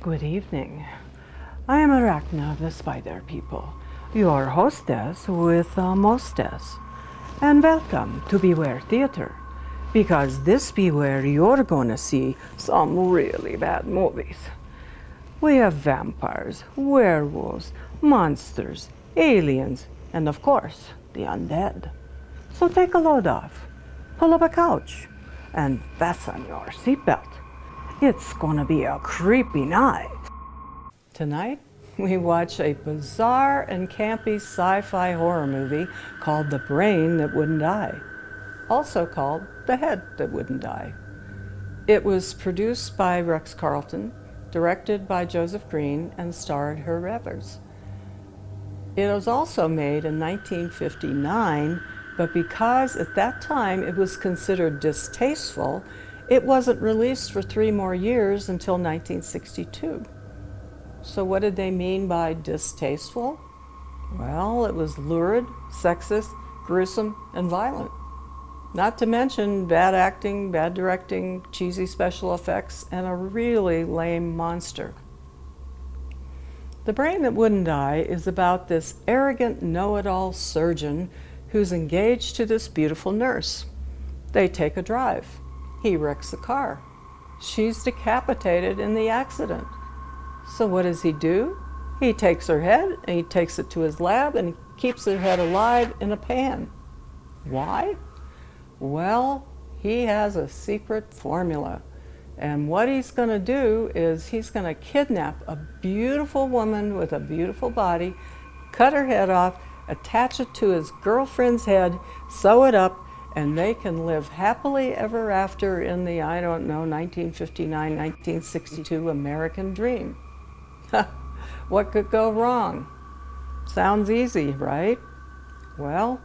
Good evening. I am Arachna of the Spider People, your hostess with mostess. And welcome to Beware Theater, because this be where you're gonna see some really bad movies. We have vampires, werewolves, monsters, aliens, and of course, the undead. So take a load off, pull up a couch, and fasten your seatbelt. It's gonna be a creepy night. Tonight, we watch a bizarre and campy sci-fi horror movie called The Brain That Wouldn't Die, also called The Head That Wouldn't Die. It was produced by Rex Carlton, directed by Joseph Green, and starred Herb Evers. It was also made in 1959, but because at that time it was considered distasteful, it wasn't released for 3 more years until 1962. So what did they mean by distasteful? Well, it was lurid, sexist, gruesome, and violent. Not to mention bad acting, bad directing, cheesy special effects, and a really lame monster. The Brain That Wouldn't Die is about this arrogant know-it-all surgeon who's engaged to this beautiful nurse. They take a drive. He wrecks the car. She's decapitated in the accident. So what does he do? He takes her head and he takes it to his lab and he keeps her head alive in a pan. Why? Well, he has a secret formula. And what he's going to do is he's going to kidnap a beautiful woman with a beautiful body, cut her head off, attach it to his girlfriend's head, sew it up, and they can live happily ever after in the, 1959, 1962 American dream. What could go wrong? Sounds easy, right? Well,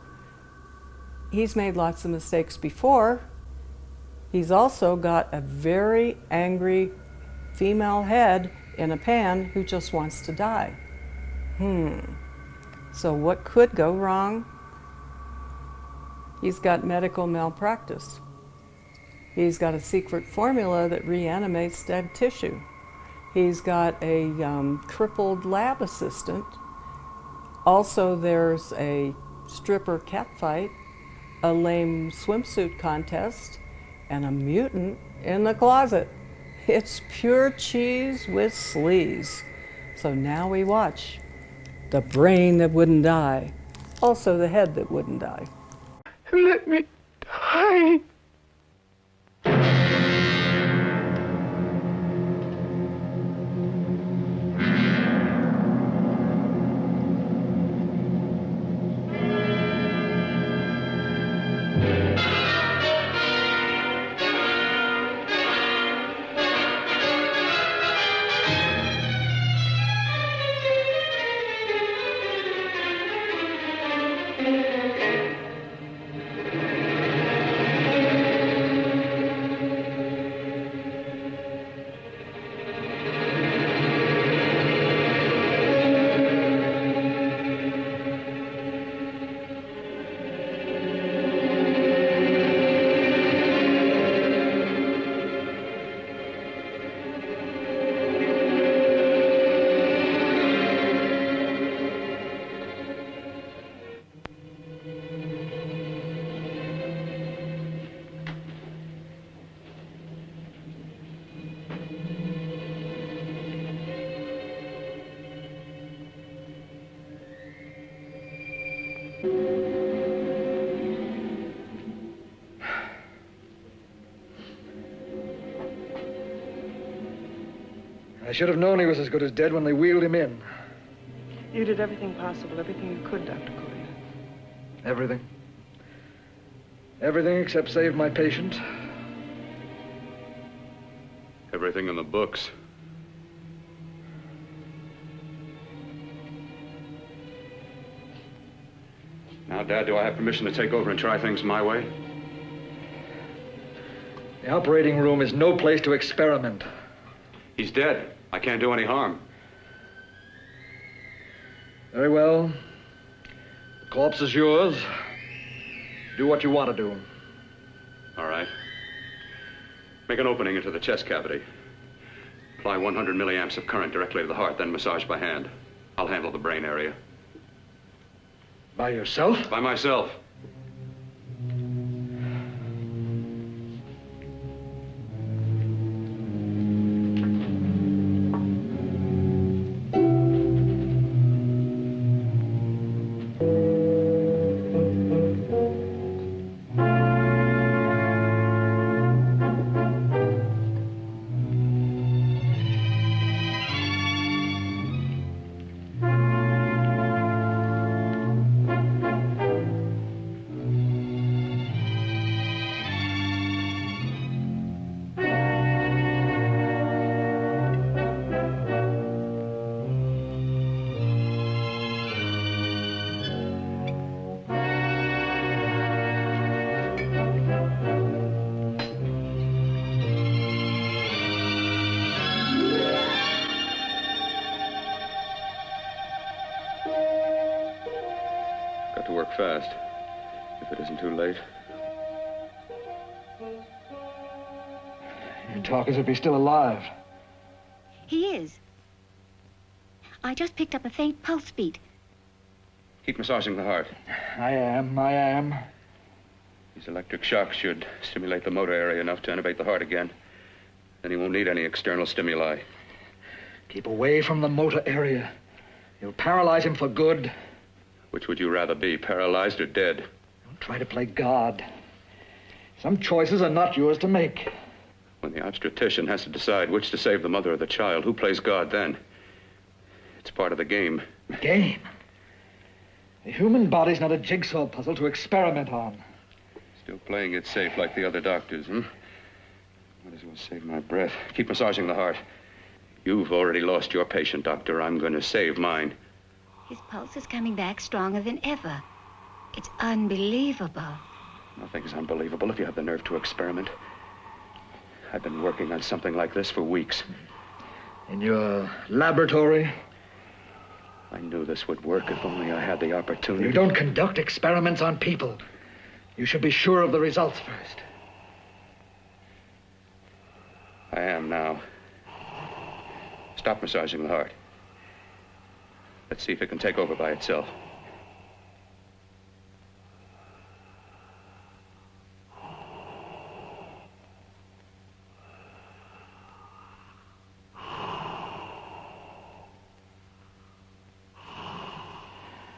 he's made lots of mistakes before. He's also got a very angry female head in a pan who just wants to die. So what could go wrong? He's got medical malpractice. He's got a secret formula that reanimates dead tissue. He's got a crippled lab assistant. Also, there's a stripper catfight, a lame swimsuit contest, and a mutant in the closet. It's pure cheese with sleeze. So now we watch The Brain That Wouldn't Die, also The Head That Wouldn't Die. Let me die. I should have known he was as good as dead when they wheeled him in. You did everything possible, everything you could, Dr. Collier. Everything. Everything except save my patient. Everything in the books. Now, Dad, do I have permission to take over and try things my way? The operating room is no place to experiment. He's dead. I can't do any harm. Very well. The corpse is yours. Do what you want to do. All right. Make an opening into the chest cavity. Apply 100 milliamps of current directly to the heart, then massage by hand. I'll handle the brain area. By yourself? By myself. To work fast, if it isn't too late. You talk as if he's still alive. He is. I just picked up a faint pulse beat. Keep massaging the heart. I am. These electric shocks should stimulate the motor area enough to innervate the heart again. Then he won't need any external stimuli. Keep away from the motor area. You'll paralyze him for good. Which would you rather be, paralyzed or dead? Don't try to play God. Some choices are not yours to make. When the obstetrician has to decide which to save the mother or the child, who plays God then? It's part of the game. Game? The human body's not a jigsaw puzzle to experiment on. Still playing it safe like the other doctors, Might as well save my breath. Keep massaging the heart. You've already lost your patient, Doctor. I'm going to save mine. His pulse is coming back stronger than ever. It's unbelievable. Nothing's unbelievable if you have the nerve to experiment. I've been working on something like this for weeks. In your laboratory? I knew this would work if only I had the opportunity. You don't conduct experiments on people. You should be sure of the results first. I am now. Stop massaging the heart. Let's see if it can take over by itself.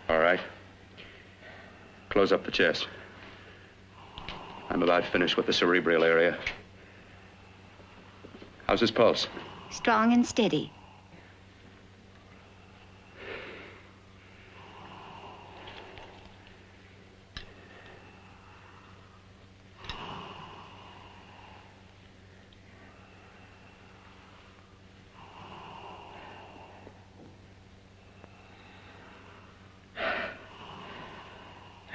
All right. Close up the chest. I'm about finished with the cerebral area. How's his pulse? Strong and steady.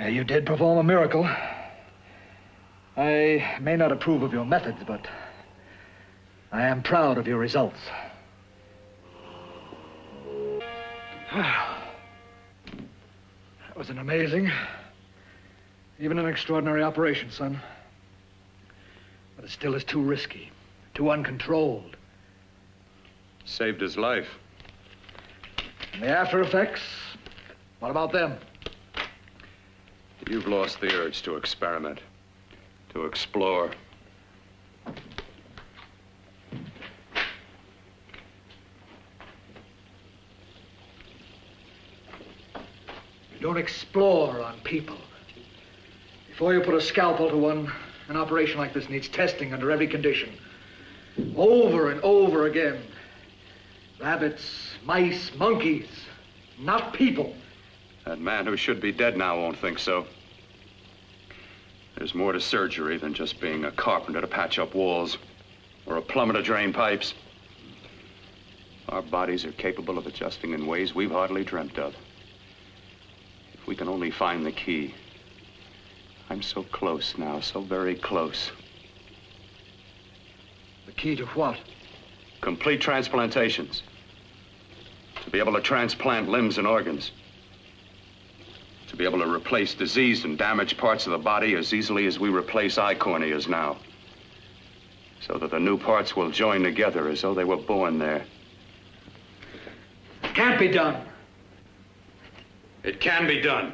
You did perform a miracle. I may not approve of your methods, but I am proud of your results. That was an amazing, even an extraordinary operation, son. But it still is too risky, too uncontrolled. Saved his life. And the after effects, what about them? You've lost the urge to experiment, to explore. You don't explore on people. Before you put a scalpel to one, an operation like this needs testing under every condition. Over and over again. Rabbits, mice, monkeys, not people. That man who should be dead now won't think so. There's more to surgery than just being a carpenter to patch up walls or a plumber to drain pipes. Our bodies are capable of adjusting in ways we've hardly dreamt of. If we can only find the key. I'm so close now, so very close. The key to what? Complete transplantations. To be able to transplant limbs and organs. To be able to replace diseased and damaged parts of the body as easily as we replace eye corneas now. so that the new parts will join together as though they were born there. Can't be done. It can be done.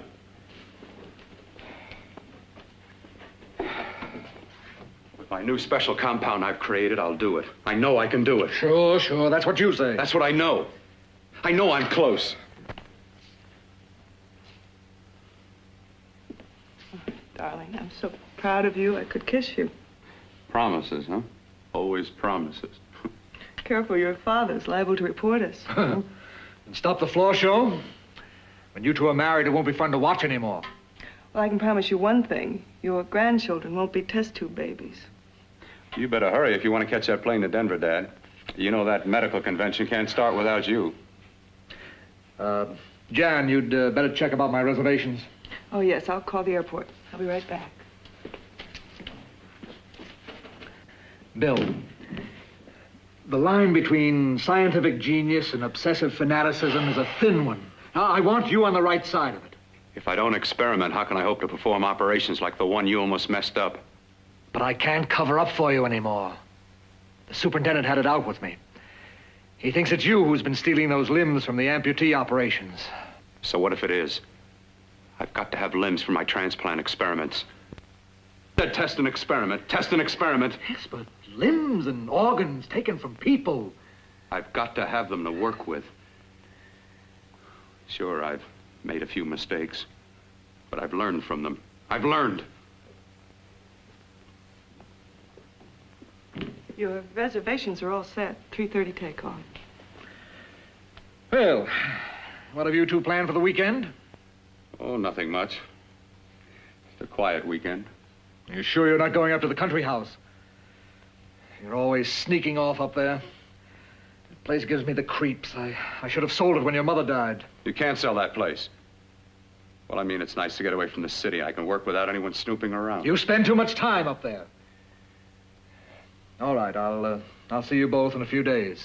With my new special compound I've created, I'll do it. I know I can do it. Sure, that's what you say. That's what I know. I know I'm close. Darling, I'm so proud of you, I could kiss you. Promises, huh? Always promises. Careful, your father's liable to report us. And stop the floor show? When you two are married, it won't be fun to watch anymore. Well, I can promise you one thing. Your grandchildren won't be test tube babies. You better hurry if you want to catch that plane to Denver, Dad. You know that medical convention can't start without you. Jan, you'd better check about my reservations. Oh, yes, I'll call the airport. I'll be right back. Bill, the line between scientific genius and obsessive fanaticism is a thin one. Now, I want you on the right side of it. If I don't experiment, how can I hope to perform operations like the one you almost messed up? But I can't cover up for you anymore. The superintendent had it out with me. He thinks it's you who's been stealing those limbs from the amputee operations. So what if it is? I've got to have limbs for my transplant experiments. Test and experiment, test and experiment. Yes, but limbs and organs taken from people. I've got to have them to work with. Sure, I've made a few mistakes, but I've learned from them. I've learned. Your reservations are all set. 3:30 takeoff. Well, what have you two planned for the weekend? Oh, nothing much. Just a quiet weekend. You sure you're not going up to the country house? You're always sneaking off up there. The place gives me the creeps. I should have sold it when your mother died. You can't sell that place. Well, I mean, it's nice to get away from the city. I can work without anyone snooping around. You spend too much time up there. All right, I'll see you both in a few days.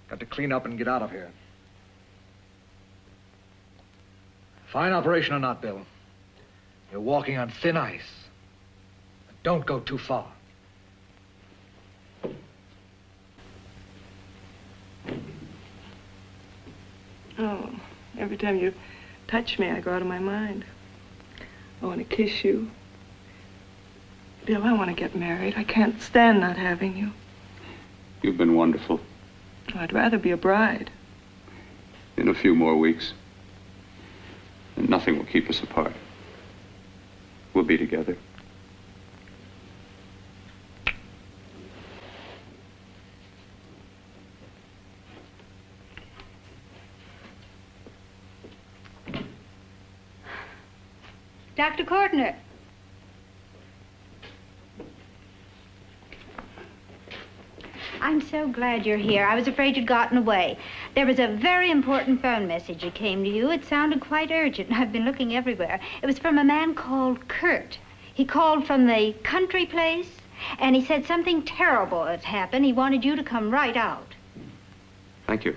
Got to clean up and get out of here. Fine operation or not, Bill. You're walking on thin ice. But don't go too far. Oh, every time you touch me, I go out of my mind. I want to kiss you. Bill, I want to get married. I can't stand not having you. You've been wonderful. I'd rather be a bride. In a few more weeks. And nothing will keep us apart. We'll be together. Dr. Cordner. I'm so glad you're here. I was afraid you'd gotten away. There was a very important phone message that came to you. It sounded quite urgent. I've been looking everywhere. It was from a man called Kurt. He called from the country place, and he said something terrible had happened. He wanted you to come right out. Thank you.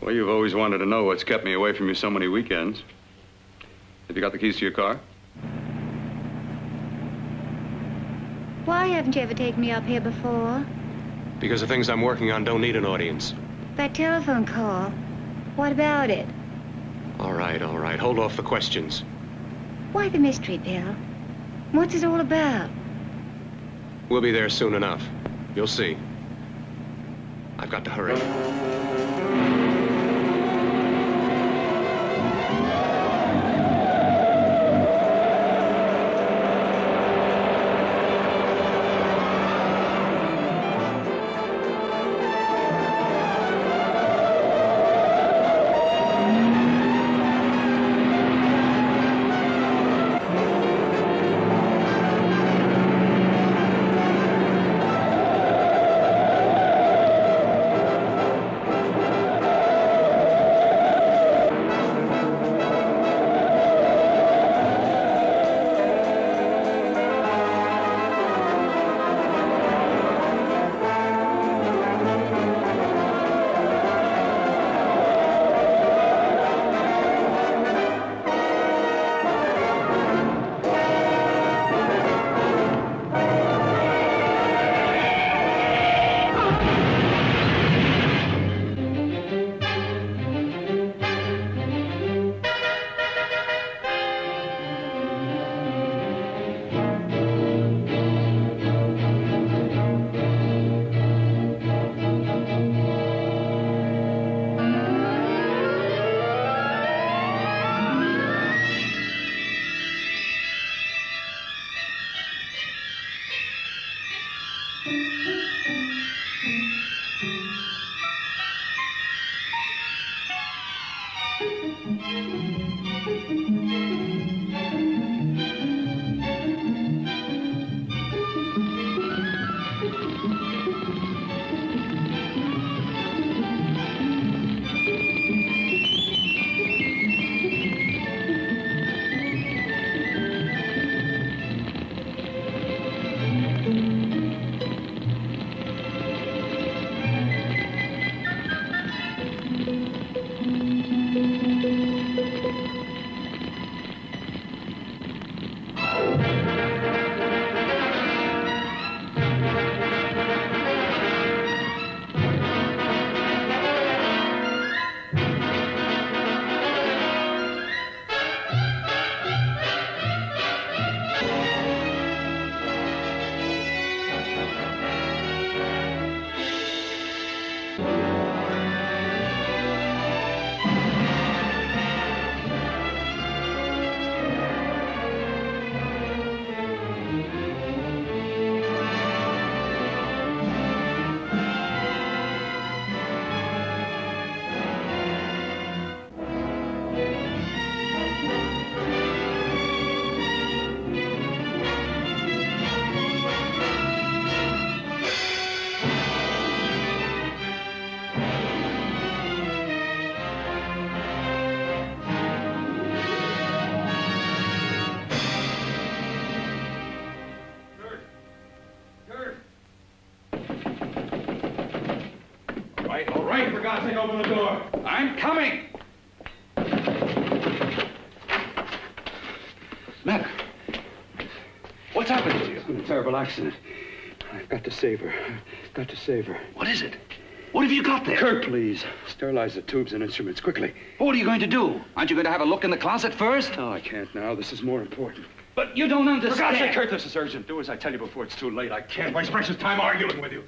Well, you've always wanted to know what's kept me away from you so many weekends. Have you got the keys to your car? Why haven't you ever taken me up here before? Because the things I'm working on don't need an audience. That telephone call. What about it? All right, all right. Hold off the questions. Why the mystery, Bill? What's it all about? We'll be there soon enough. You'll see. I've got to hurry. right, all right. For God's sake, open the door. I'm coming. Matter? What's happened to you? It's been a terrible accident. I've got to save her. I've got to save her. What is it? What have you got there? Kurt, please. Sterilize the tubes and instruments quickly. What are you going to do? Aren't you going to have a look in the closet first? No, I can't now. This is more important. But you don't understand. For God's sake, Kurt, this is urgent. Do as I tell you before it's too late. I can't waste precious time arguing with you.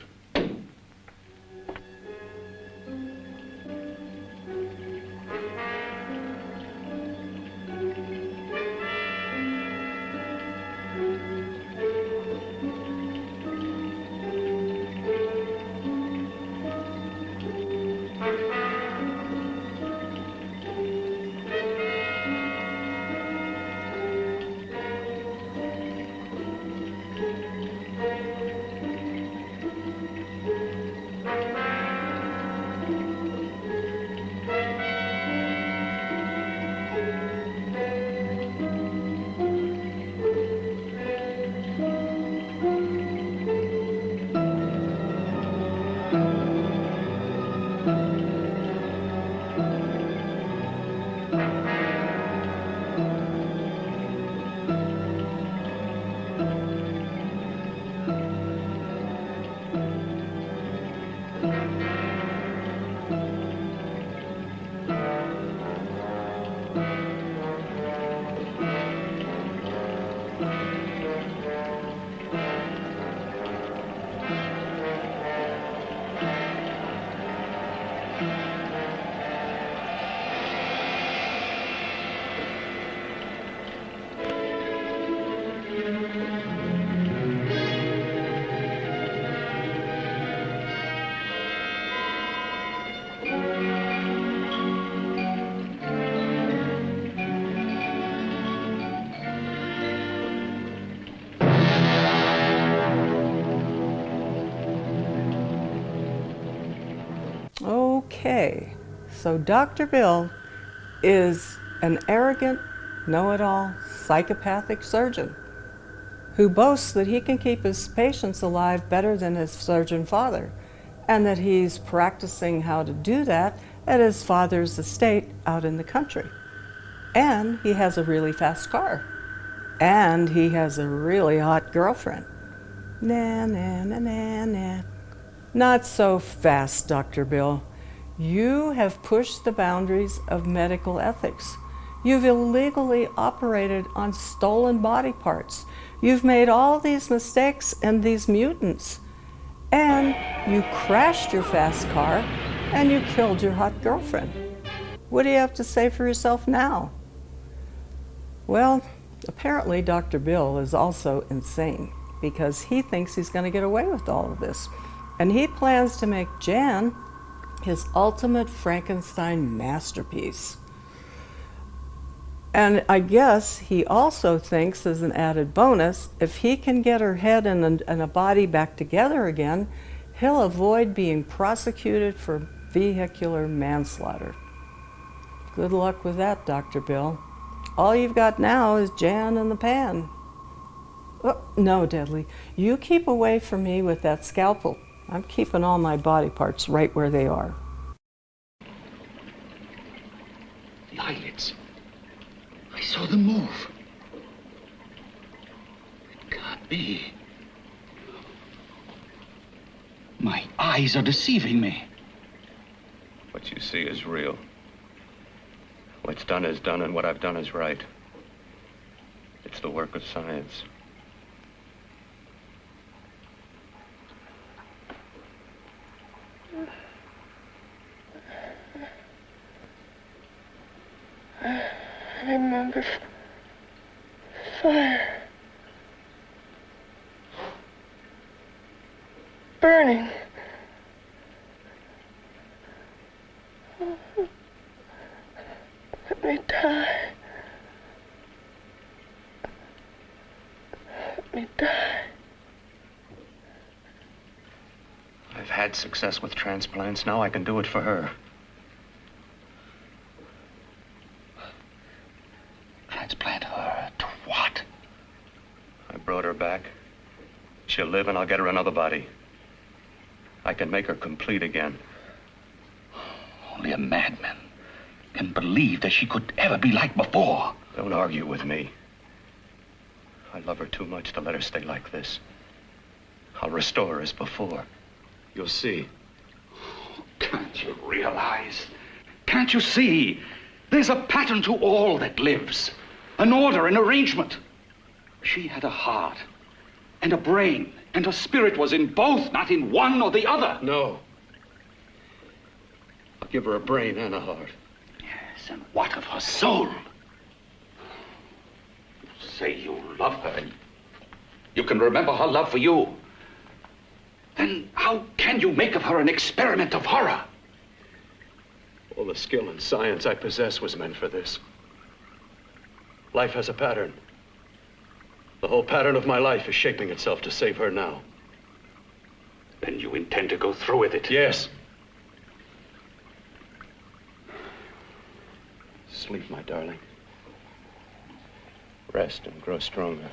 Okay, so Dr. Bill is an arrogant, know-it-all, psychopathic surgeon who boasts that he can keep his patients alive better than his surgeon father, and that he's practicing how to do that at his father's estate out in the country. And he has a really fast car. And he has a really hot girlfriend. Nah, nah, nah, nah, nah. Not so fast, Dr. Bill. You have pushed the boundaries of medical ethics. You've illegally operated on stolen body parts. You've made all these mistakes and these mutants. And you crashed your fast car and you killed your hot girlfriend. What do you have to say for yourself now? Well, apparently Dr. Bill is also insane because he thinks he's going to get away with all of this. And he plans to make Jan his ultimate Frankenstein masterpiece. And I guess he also thinks, as an added bonus, if he can get her head and a body back together again, he'll avoid being prosecuted for vehicular manslaughter. Good luck with that, Dr. Bill. All you've got now is Jan in the pan. Oh, no, Deadly, you keep away from me with that scalpel. I'm keeping all my body parts right where they are. The eyelids. I saw them move. It can't be. My eyes are deceiving me. What you see is real. What's done is done, and what I've done is right. It's the work of science. I remember fire. Burning. Let me die. Let me die. I've had success with transplants. Now I can do it for her. Transplant her to what? I brought her back. She'll live and I'll get her another body. I can make her complete again. Only a madman can believe that she could ever be like before. Don't argue with me. I love her too much to let her stay like this. I'll restore her as before. You'll see. Can't you realize? Can't you see? There's a pattern to all that lives. An order, an arrangement. She had a heart and a brain, and her spirit was in both, not in one or the other. No. I'll give her a brain and a heart. Yes, and what of her soul? You say you love her, and you can remember her love for you. Then how can you make of her an experiment of horror? All the skill and science I possess was meant for this. Life has a pattern. The whole pattern of my life is shaping itself to save her now. Then you intend to go through with it? Yes. Sleep, my darling. Rest and grow stronger.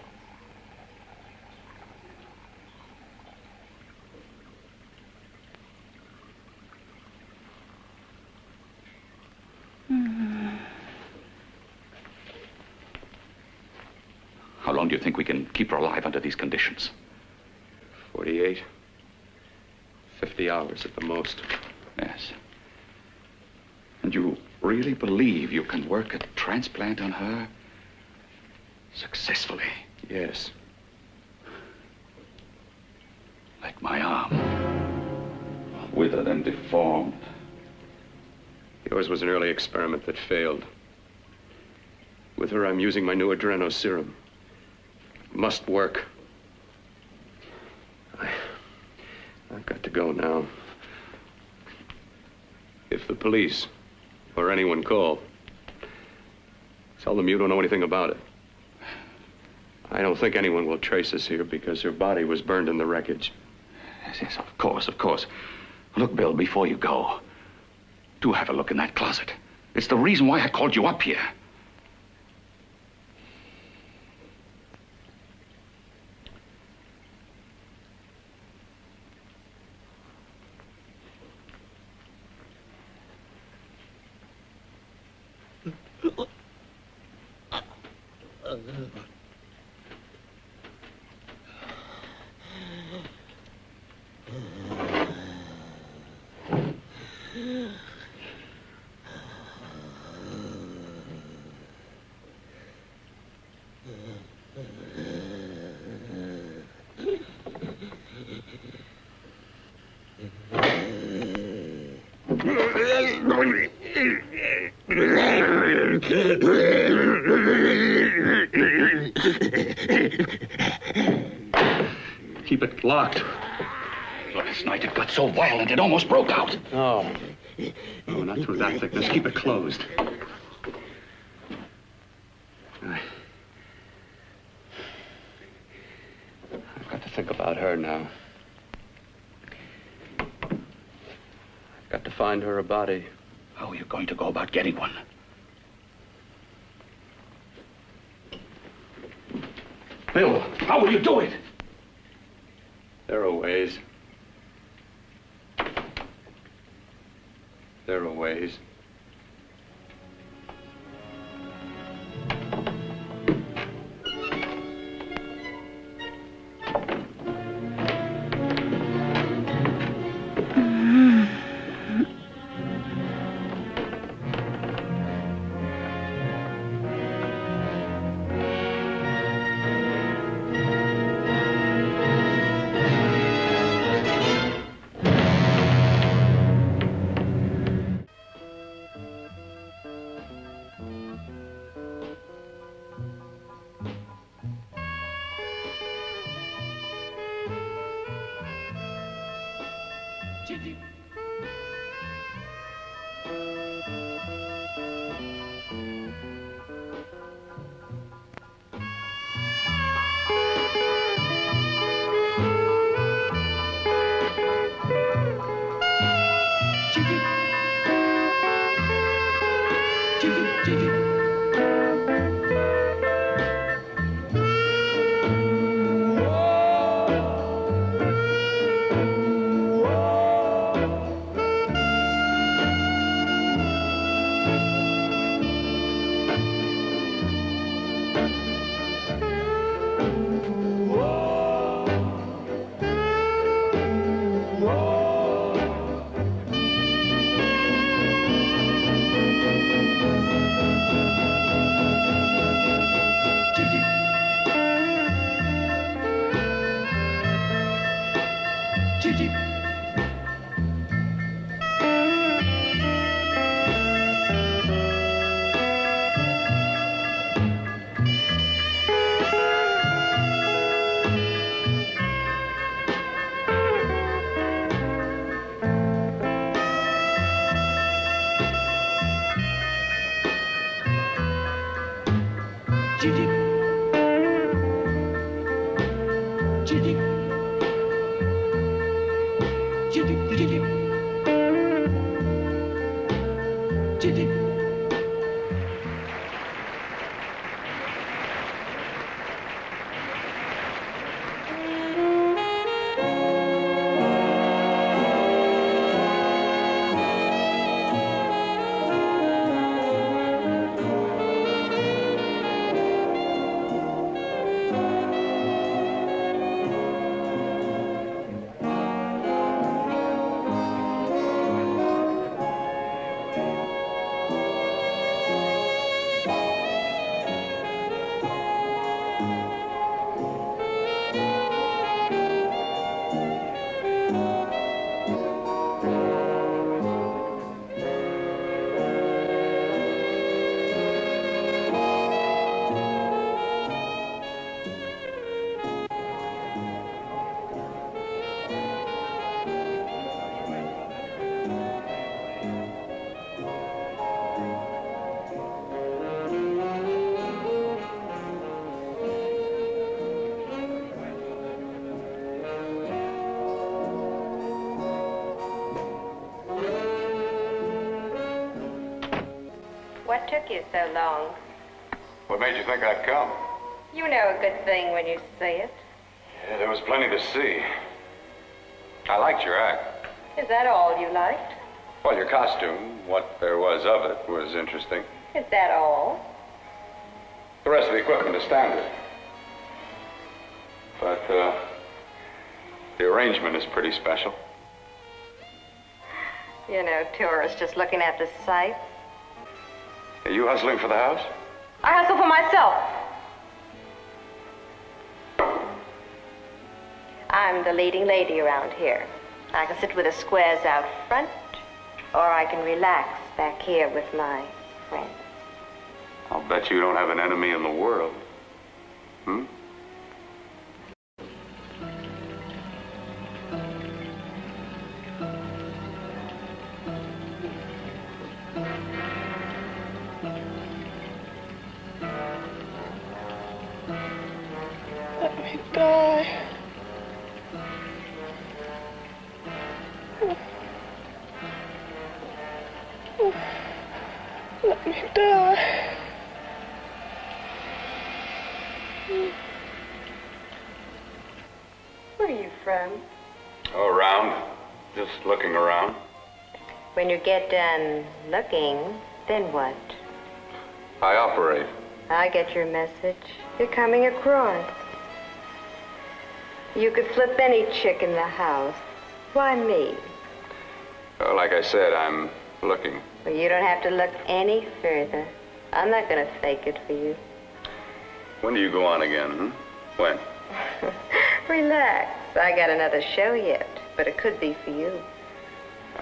How long do you think we can keep her alive under these conditions? 48. 50 hours at the most. Yes. And you really believe you can work a transplant on her successfully? Yes. Like my arm. Withered and deformed. Yours was an early experiment that failed. With her, I'm using my new adreno serum. It must work. I've got to go now. If the police or anyone call, tell them you don't know anything about it. I don't think anyone will trace us here because her body was burned in the wreckage. Yes, yes, of course, of course. Look, Bill, before you go, do have a look in that closet. It's the reason why I called you up here. Keep it locked. Last night it got so violent it almost broke out. No. No, not through that thickness. Keep it closed. I've got to think about her now. I've got to find her a body. How are you going to go about getting one? Bill, how will you do it? There are ways. There are ways. What took you so long? What made you think I'd come? You know a good thing when you see it. Yeah, there was plenty to see. I liked your act. Is that all you liked? Well, your costume, what there was of it, was interesting. Is that all? The rest of the equipment is standard. But, the arrangement is pretty special. You know, tourists just looking at the sights. Are you hustling for the house? I hustle for myself. I'm the leading lady around here. I can sit with the squares out front, or I can relax back here with my friends. I'll bet you don't have an enemy in the world. Hmm? Let me die. Let me die. Where are you from? Oh, around. Just looking around. When you get done looking, then what? I operate. I get your message. You're coming across. You could flip any chick in the house. Why me? Oh, like I said, I'm looking. Well, you don't have to look any further. I'm not going to fake it for you. When do you go on again, When? Relax. I got another show yet, but it could be for you.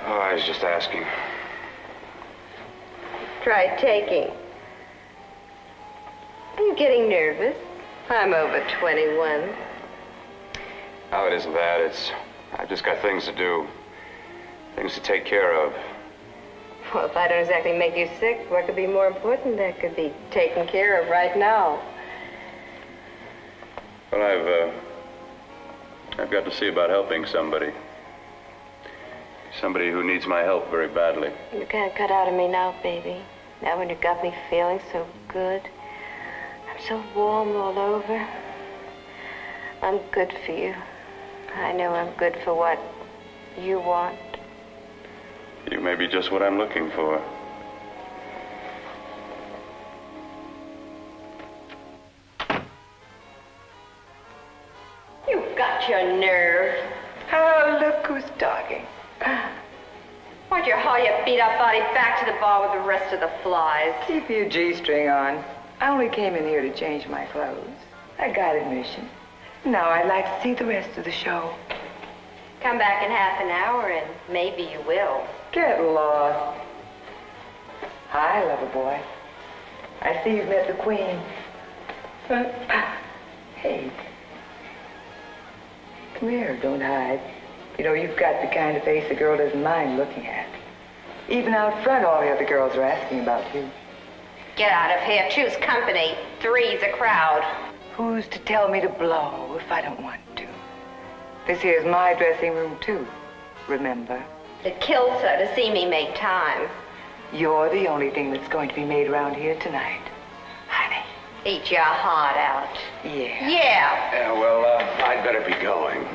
Oh, I was just asking. Try taking. Are you getting nervous? I'm over 21. Oh, it isn't that. I've just got things to do. Things to take care of. Well, if I don't exactly make you sick, what could be more important that could be taken care of right now? Well, I've got to see about helping somebody. Somebody who needs my help very badly. You can't cut out of me now, baby. Now when you got me feeling so good. I'm so warm all over. I'm good for you. I know I'm good for what you want. You may be just what I'm looking for. You've got your nerve. Oh, look who's talking. Why'd you haul your beat-up body back to the bar with the rest of the flies? Keep your G-string on. I only came in here to change my clothes. I got admission. Now I'd like to see the rest of the show. Come back in half an hour and maybe you will. Get lost. Hi, lover boy. I see you've met the queen. Hey. Come here, don't hide. You know, you've got the kind of face a girl doesn't mind looking at. Even out front, all the other girls are asking about you. Get out of here. Choose company. Three's a crowd. Who's to tell me to blow if I don't want to? This here's my dressing room, too. Remember? It kills her to see me make time. You're the only thing that's going to be made around here tonight. Honey. Eat your heart out. Yeah. Yeah. Yeah, well, I'd better be going,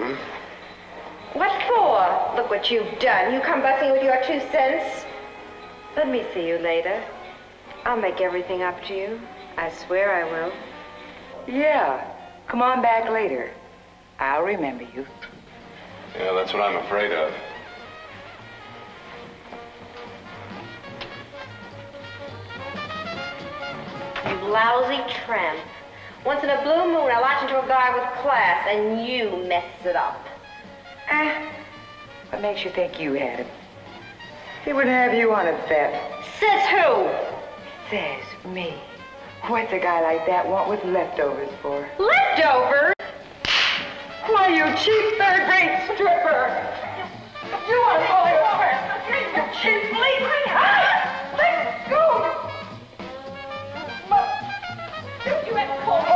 What for? Look what you've done. You come bussing with your 2 cents. Let me see you later. I'll make everything up to you. I swear I will. Yeah. Come on back later. I'll remember you. Yeah, that's what I'm afraid of. You lousy tramp. Once in a blue moon, I latch into a guy with class, and you mess it up. What makes you think you had him? He wouldn't have you on a bet. Says who? Says me. What's a guy like that want with leftovers for? Leftovers? Why, you cheap third-rate stripper! You want to call over? You cheap leaving! Let go! You had called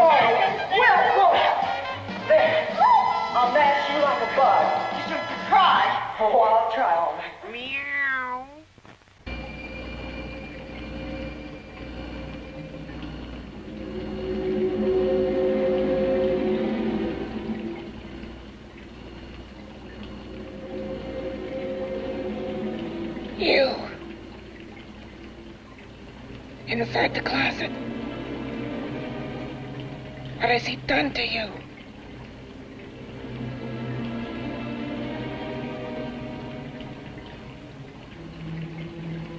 Will! There. I'll mash you like a bug. You should try. Oh, I'll try all right. Meow. You. Inside the closet. What has he done to you?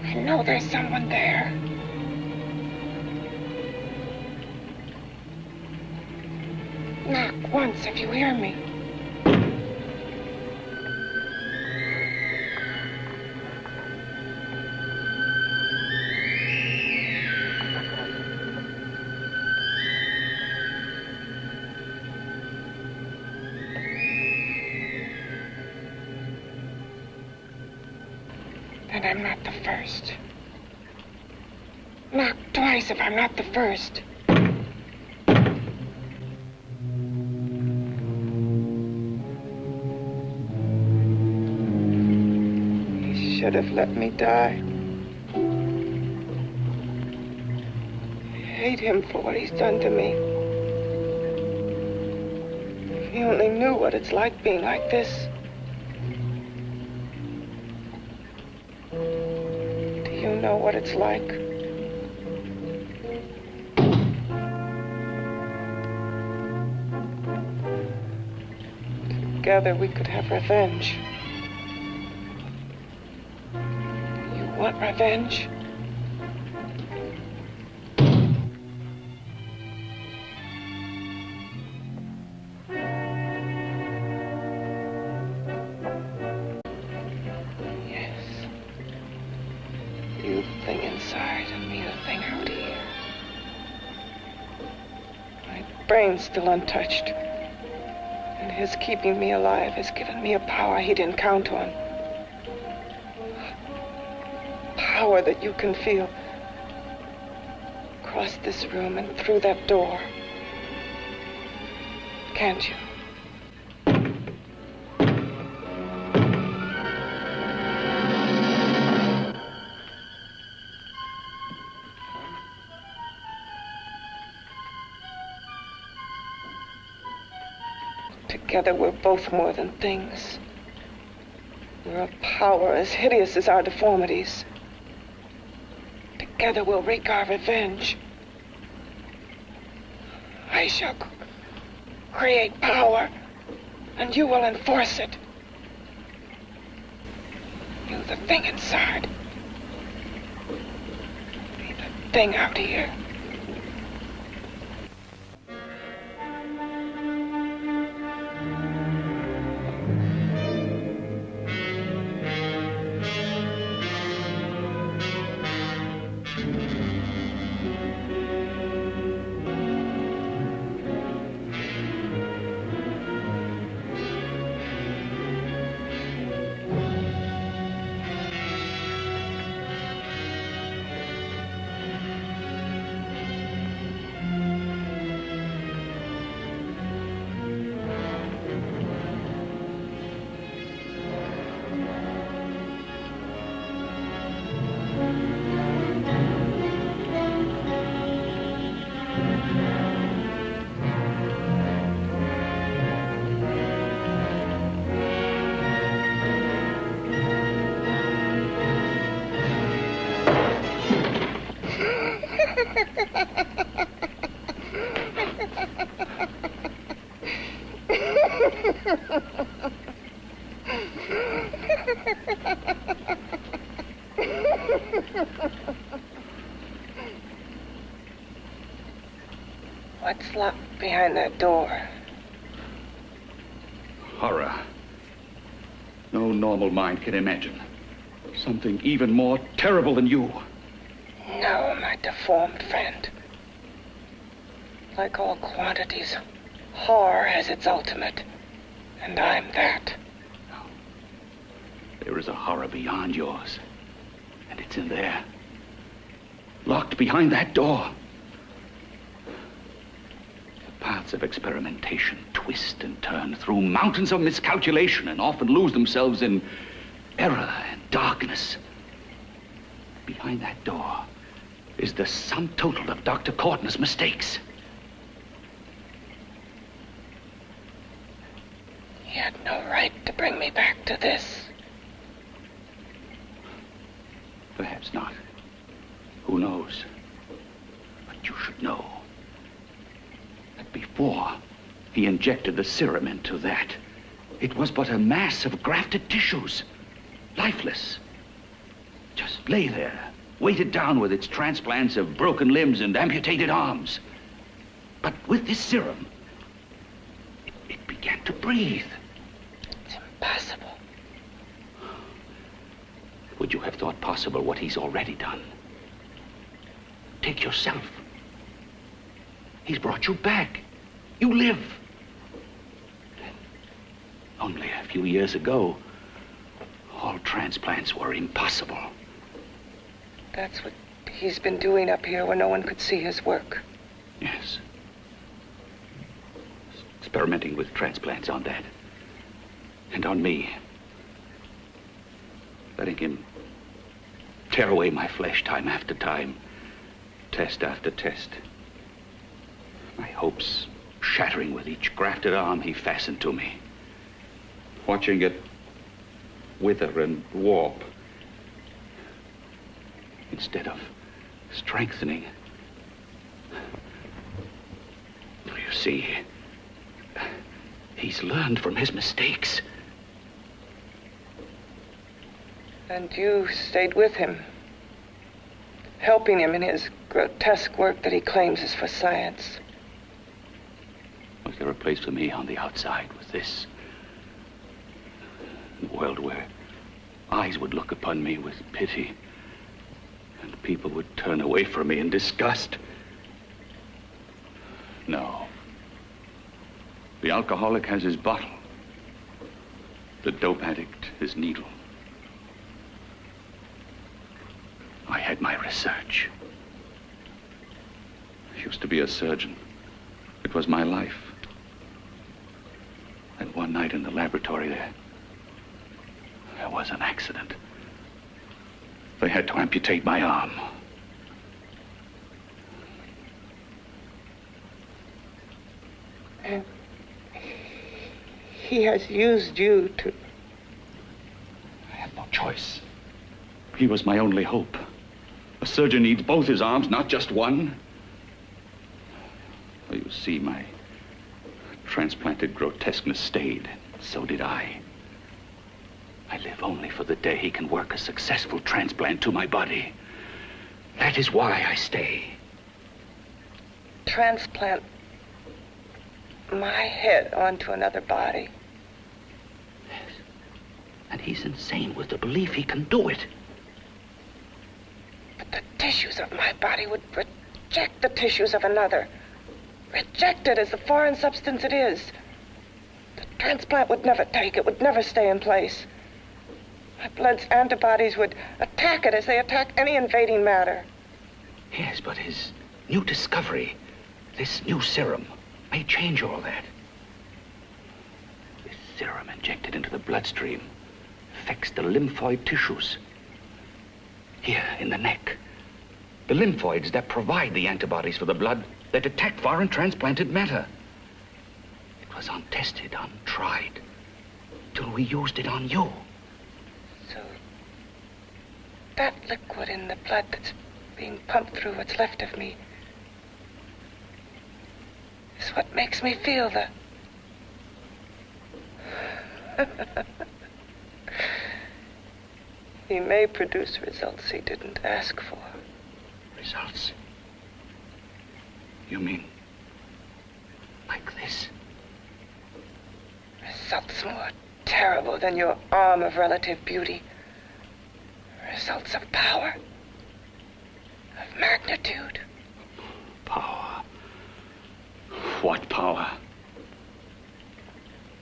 I know there's someone there. Knock once if you hear me. And I'm not the first. Knock twice if I'm not the first. He should have let me die. I hate him for what he's done to me. If he only knew what it's like being like this. You know what it's like. Together we could have revenge. You want revenge? You the thing inside and me the thing out here. My brain's still untouched. And his keeping me alive has given me a power he didn't count on. Power that you can feel. Across this room and through that door. Can't you? Together we're both more than things. We're a power as hideous as our deformities. Together we'll wreak our revenge. I shall create power, and you will enforce it. You the thing inside. Me the thing out here. behind that door. Horror. No normal mind can imagine. Something even more terrible than you. No, my deformed friend. Like all quantities, horror has its ultimate. And I'm that. There is a horror beyond yours. And it's in there. Locked behind that door. The paths of experimentation twist and turn through mountains of miscalculation and often lose themselves in error and darkness. Behind that door is the sum total of Dr. Courtney's mistakes. He had no right to bring me back to this. Perhaps not. Who knows? But you should know that before he injected the serum into that, it was but a mass of grafted tissues, lifeless. Just lay there, weighted down with its transplants of broken limbs and amputated arms. But with this serum, it began to breathe. It's impossible. Would you have thought possible what he's already done? Take yourself. He's brought you back. You live. Only a few years ago, all transplants were impossible. That's what he's been doing up here where no one could see his work. Yes. Experimenting with transplants on that. And on me. Letting him tear away my flesh time after time. Test after test. My hopes shattering with each grafted arm he fastened to me. Watching it wither and warp. Instead of strengthening. You see, he's learned from his mistakes. And you stayed with him, helping him in his grotesque work that he claims is for science. Was there a place for me on the outside with this? A world where eyes would look upon me with pity and people would turn away from me in disgust? No. The alcoholic has his bottle. The dope addict his needle. I had my research. I used to be a surgeon. It was my life. And one night in the laboratory there was an accident. They had to amputate my arm. And he has used you to... I had no choice. He was my only hope. A surgeon needs both his arms, not just one. Well, you see, my transplanted grotesqueness stayed. So did I. I live only for the day he can work a successful transplant to my body. That is why I stay. Transplant my head onto another body. Yes. And he's insane with the belief he can do it. But the tissues of my body would reject the tissues of another. Reject it as the foreign substance it is. The transplant would never take it, would never stay in place. My blood's antibodies would attack it as they attack any invading matter. Yes, but his new discovery, this new serum, may change all that. This serum injected into the bloodstream affects the lymphoid tissues. Here in the neck. The lymphoids that provide the antibodies for the blood that attack foreign transplanted matter. It was untested, untried, till we used it on you. So that liquid in the blood that's being pumped through what's left of me is what makes me feel the... He may produce results he didn't ask for. Results? You mean like this? Results more terrible than your arm of relative beauty. Results of power, of magnitude. Power. What power?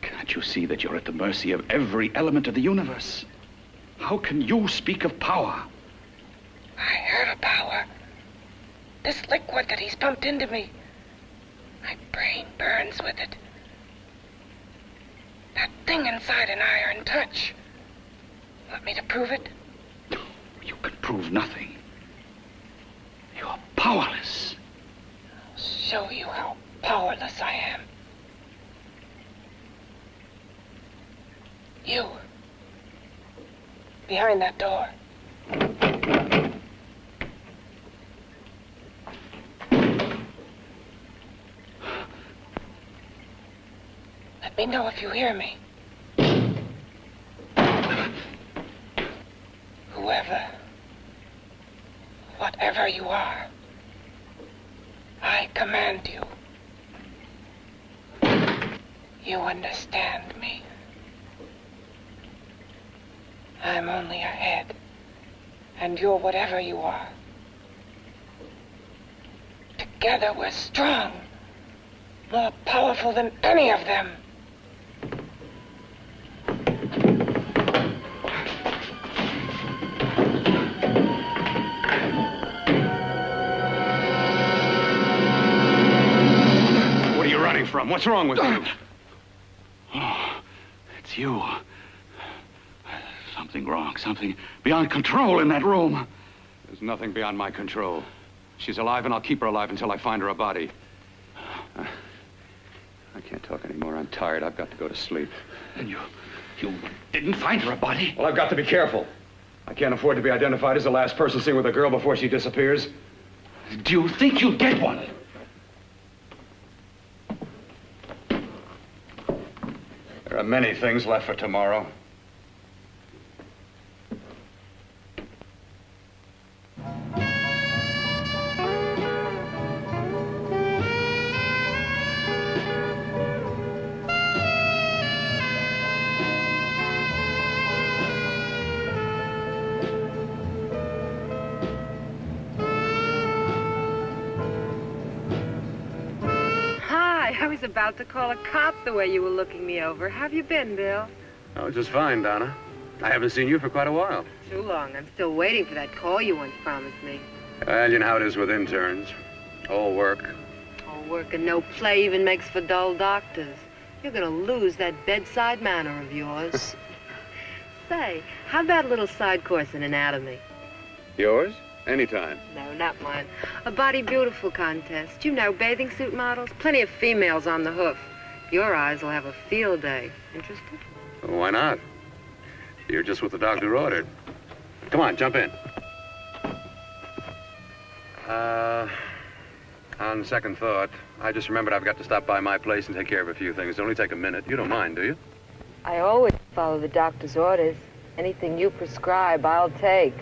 Can't you see that you're at the mercy of every element of the universe? How can you speak of power? I heard of power. This liquid that he's pumped into me. My brain burns with it. That thing inside an iron touch. Want me to prove it? You can prove nothing. You're powerless. I'll show you how powerless I am. You. Behind that door. Let me know if you hear me. Whoever, whatever you are, I command you. You understand me. I'm only a head, and you're whatever you are. Together we're strong, more powerful than any of them. What are you running from? What's wrong with you? Oh, it's you. Something wrong, something beyond control in that room. There's nothing beyond my control. She's alive, and I'll keep her alive until I find her a body. I can't talk anymore. I'm tired. I've got to go to sleep. And you didn't find her a body? Well, I've got to be careful. I can't afford to be identified as the last person seen with a girl before she disappears. Do you think you'll get one? There are many things left for tomorrow. I was about to call a cop the way you were looking me over. How have you been, Bill? Oh, just fine, Donna. I haven't seen you for quite a while. Too long. I'm still waiting for that call you once promised me. Well, you know how it is with interns. All work. All work and no play even makes for dull doctors. You're gonna lose that bedside manner of yours. Say, how about a little side course in anatomy? Yours? Anytime. No, not mine. A Body Beautiful contest. You know, bathing suit models. Plenty of females on the hoof. Your eyes will have a field day. Interested? Well, why not? You're just what the doctor ordered. Come on, jump in. On second thought, I just remembered I've got to stop by my place and take care of a few things. It'll only take a minute. You don't mind, do you? I always follow the doctor's orders. Anything you prescribe, I'll take.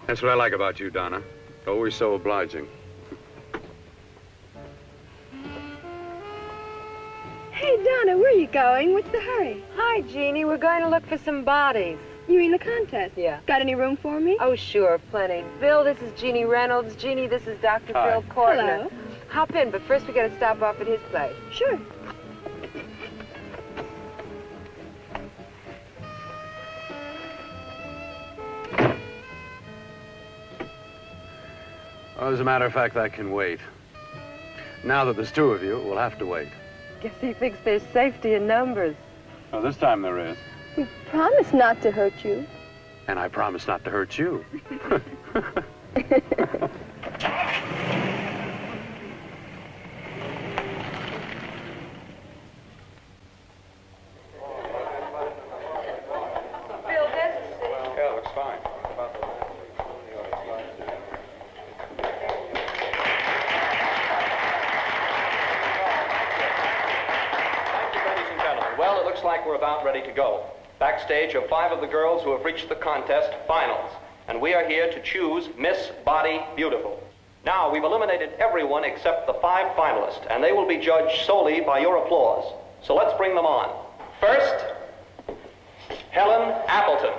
That's what I like about you, Donna. Always so obliging. Hey, Donna, where are you going? What's the hurry? Hi, Jeannie. We're going to look for some bodies. You mean the contest? Yeah. Got any room for me? Oh, sure, plenty. Bill, this is Jeannie Reynolds. Jeannie, this is Dr. Hi. Bill Cortner. Hello. Hop in, but first we got to stop off at his place. Sure. Well, as a matter of fact, that can wait. Now that there's two of you, we'll have to wait. Guess he thinks there's safety in numbers. Well, this time there is. We promised not to hurt you. And I promise not to hurt you. Bill, this is... Yeah, looks fine. Well, it looks like we're about ready to go. Backstage are 5 of the girls who have reached the contest finals, and we are here to choose Miss Body Beautiful. Now, we've eliminated everyone except the 5 finalists, and they will be judged solely by your applause. So let's bring them on. First, Helen Appleton.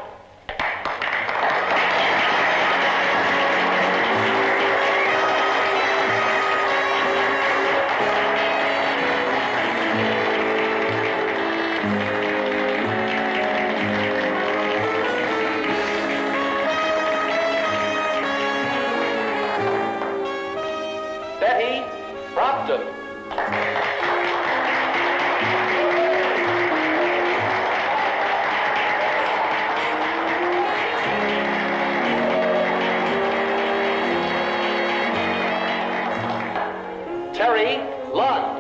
Betty Brompton. Terry Lund.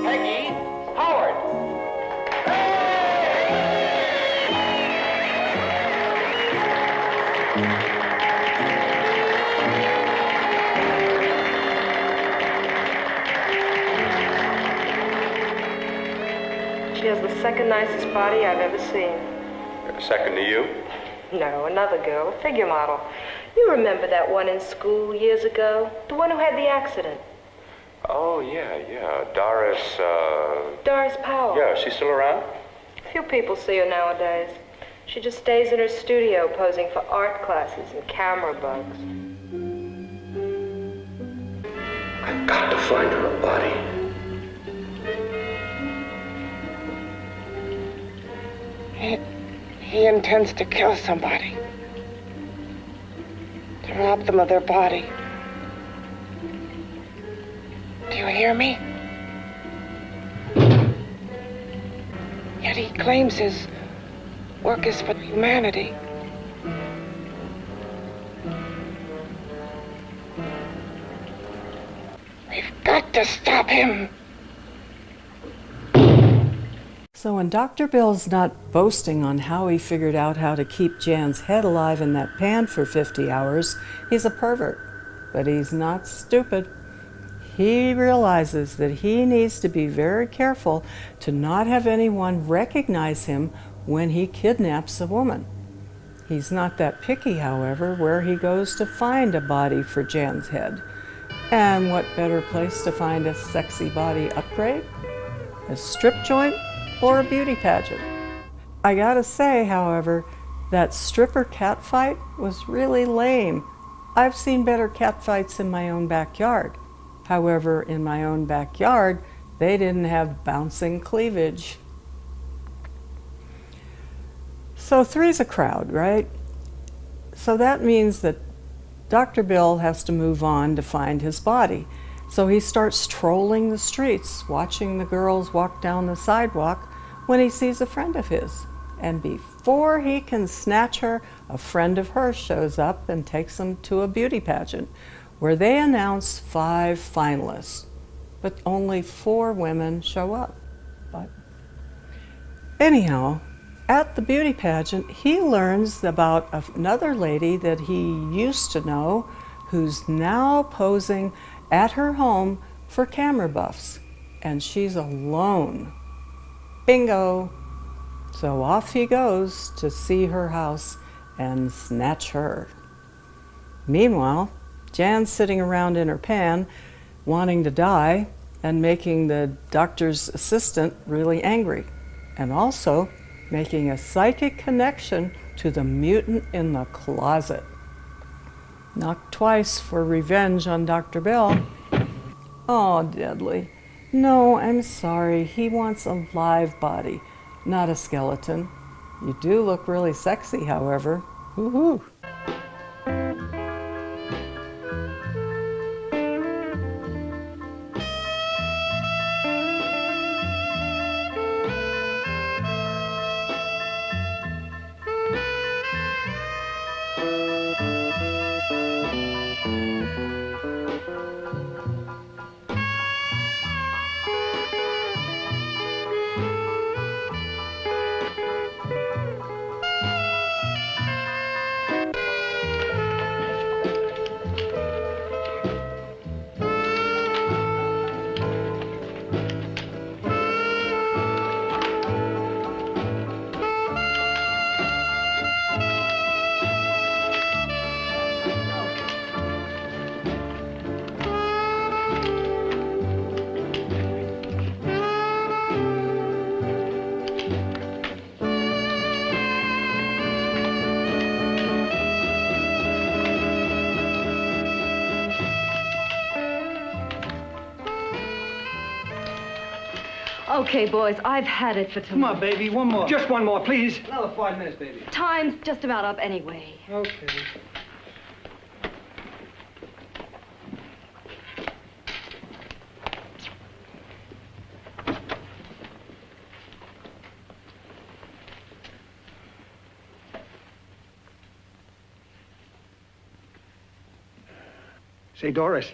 Peggy Howard. She has the second nicest body I've ever seen. Second to you? No, another girl, a figure model. You remember that one in school years ago? The one who had the accident. Oh, yeah. Doris, Doris Powell. Yeah, she's still around? Few people see her nowadays. She just stays in her studio posing for art classes and camera bugs. I've got to find her a body. He intends to kill somebody. To rob them of their body. Do you hear me? Yet he claims his work is for humanity. We've got to stop him. So when Dr. Bill's not boasting on how he figured out how to keep Jan's head alive in that pan for 50 hours, he's a pervert. But he's not stupid. He realizes that he needs to be very careful to not have anyone recognize him when he kidnaps a woman. He's not that picky, however, where he goes to find a body for Jan's head. And what better place to find a sexy body upgrade? A strip joint or a beauty pageant? I gotta say, however, that stripper cat fight was really lame. I've seen better cat fights in my own backyard. However, in my own backyard, they didn't have bouncing cleavage. So 3's a crowd, right? So that means that Dr. Bill has to move on to find his body. So he starts strolling the streets, watching the girls walk down the sidewalk when he sees a friend of his. And before he can snatch her, a friend of hers shows up and takes him to a beauty pageant where they announce 5 finalists, but only 4 women show up. But anyhow, at the beauty pageant, he learns about another lady that he used to know who's now posing at her home for camera buffs, and she's alone. Bingo! So off he goes to see her house and snatch her. Meanwhile, Jan's sitting around in her pan, wanting to die and making the doctor's assistant really angry, and also making a psychic connection to the mutant in the closet. Knocked twice for revenge on Dr. Bill. Oh, Deadly. No, I'm sorry. He wants a live body, not a skeleton. You do look really sexy, however. Woohoo! Okay, boys, I've had it for tonight. Come on, baby, one more. Just one more, please. Another 5 minutes, baby. Time's just about up anyway. Okay. Say, Doris,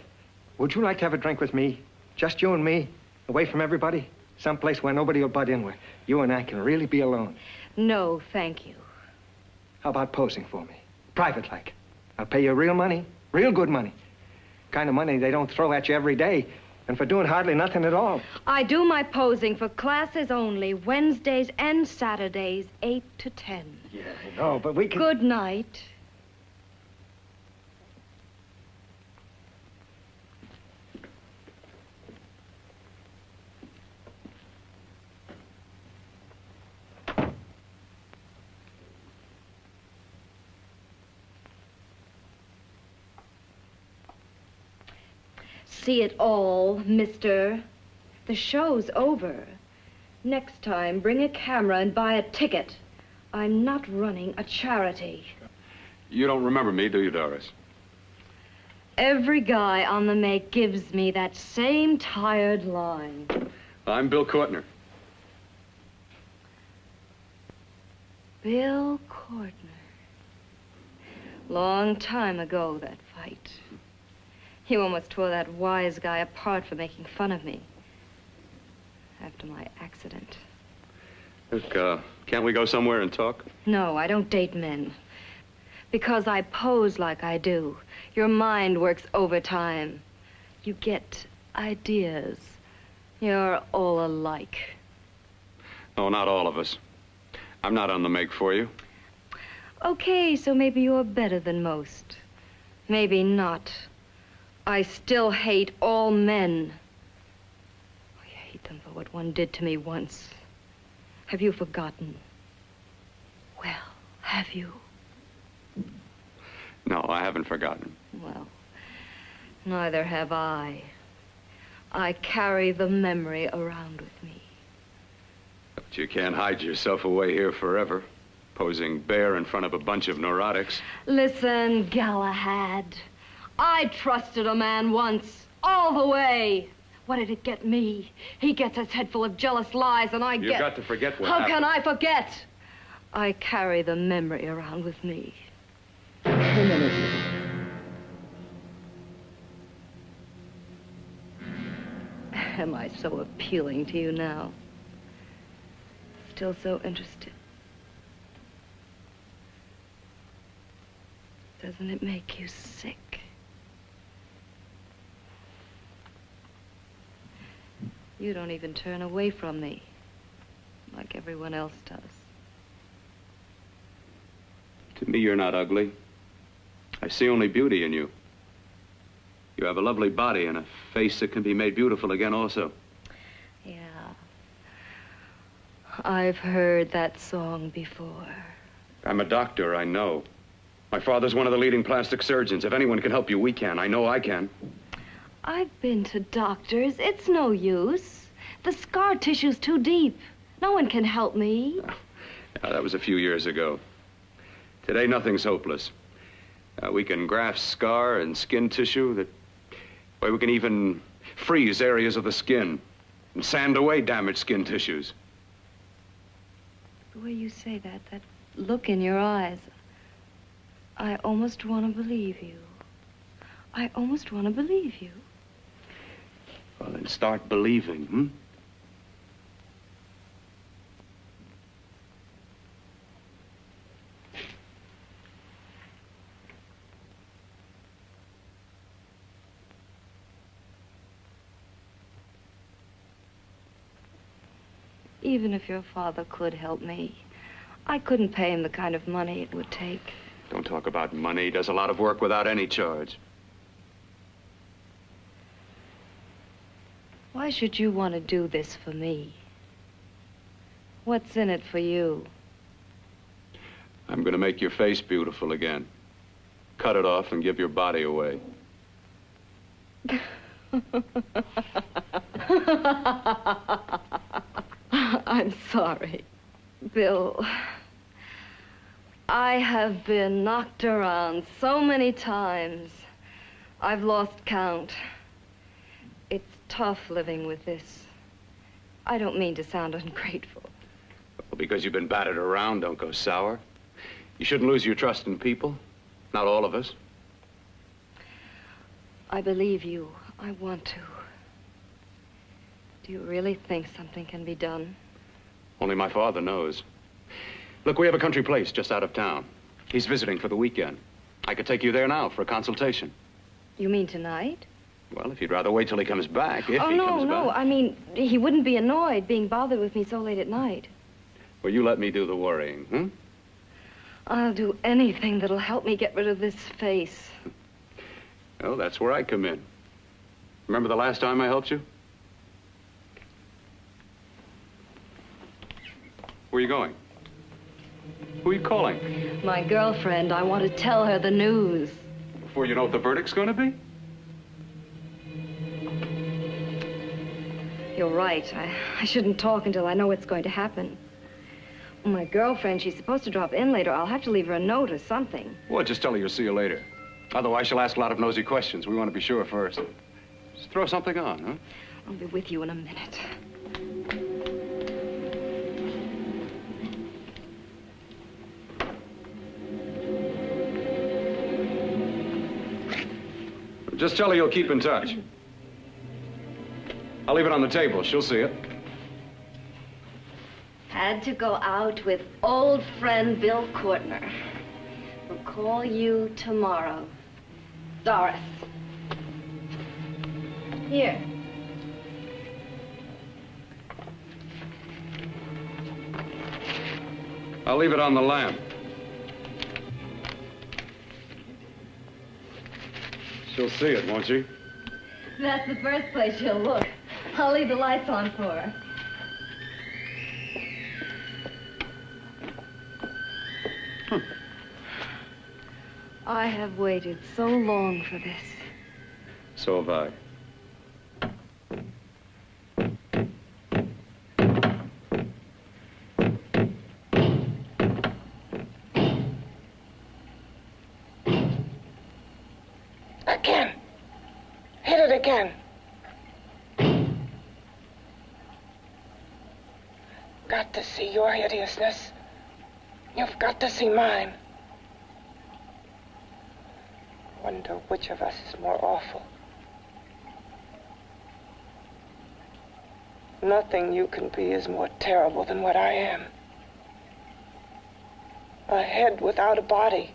would you like to have a drink with me? Just you and me, away from everybody? Someplace where nobody will butt in, where you and I can really be alone. No, thank you. How about posing for me? Private like. I'll pay you real money, real good money. Kind of money they don't throw at you every day, and for doing hardly nothing at all. I do my posing for classes only, Wednesdays and Saturdays, 8 to 10. Yeah, I know, but we can... Good night. See it all, mister. The show's over. Next time, bring a camera and buy a ticket. I'm not running a charity. You don't remember me, do you, Doris? Every guy on the make gives me that same tired line. I'm Bill Courtner. Bill Courtner. Long time ago, that fight. You almost tore that wise guy apart for making fun of me. After my accident. Look, can't we go somewhere and talk? No, I don't date men. Because I pose like I do. Your mind works overtime. You get ideas. You're all alike. No, not all of us. I'm not on the make for you. Okay, so maybe you're better than most. Maybe not. I still hate all men. I hate them for what one did to me once. Have you forgotten? Well, have you? No, I haven't forgotten. Well, neither have I. I carry the memory around with me. But you can't hide yourself away here forever, posing bare in front of a bunch of neurotics. Listen, Galahad. I trusted a man once, all the way. What did it get me? He gets his head full of jealous lies, and I get... You've got to forget what How happened. can I forget? I carry the memory around with me. Am I so appealing to you now? Still so interested? Doesn't it make you sick? You don't even turn away from me, like everyone else does. To me, you're not ugly. I see only beauty in you. You have a lovely body and a face that can be made beautiful again also. Yeah. I've heard that song before. I'm a doctor, I know. My father's one of the leading plastic surgeons. If anyone can help you, we can. I know I can. I've been to doctors. It's no use. The scar tissue's too deep. No one can help me. Now, that was a few years ago. Today, nothing's hopeless. We can graft scar and skin tissue. Well, we can even freeze areas of the skin and sand away damaged skin tissues. The way you say that look in your eyes, I almost want to believe you. I almost want to believe you. Well, then start believing, hmm? Even if your father could help me, I couldn't pay him the kind of money it would take. Don't talk about money. He does a lot of work without any charge. Why should you want to do this for me? What's in it for you? I'm going to make your face beautiful again. Cut it off and give your body away. I'm sorry. Bill, I have been knocked around so many times. I've lost count. It's tough living with this. I don't mean to sound ungrateful. Well, because you've been battered around, don't go sour. You shouldn't lose your trust in people. Not all of us. I believe you. I want to. Do you really think something can be done? Only my father knows. Look, we have a country place just out of town. He's visiting for the weekend. I could take you there now for a consultation. You mean tonight? Well, if you'd rather wait till he comes back, if he comes no. back. I mean, he wouldn't be annoyed being bothered with me so late at night. Well, you let me do the worrying, hmm? I'll do anything that'll help me get rid of this face. Well, that's where I come in. Remember the last time I helped you? Where are you going? Who are you calling? My girlfriend. I want to tell her the news. Before you know what the verdict's going to be? You're right. I shouldn't talk until I know what's going to happen. My girlfriend, she's supposed to drop in later. I'll have to leave her a note or something. Well, just tell her you'll see you later. Otherwise, she'll ask a lot of nosy questions. We want to be sure first. Just throw something on, huh? I'll be with you in a minute. Just tell her you'll keep in touch. I'll leave it on the table. She'll see it. Had to go out with old friend Bill Courtner. We'll call you tomorrow. Doris. Here. I'll leave it on the lamp. She'll see it, won't she? That's the first place she'll look. I'll leave the lights on for her. I have waited so long for this. So have I. Again. Hit it again. Got to see your hideousness. You've got to see mine. Wonder which of us is more awful. Nothing you can be is more terrible than what I am. A head without a body.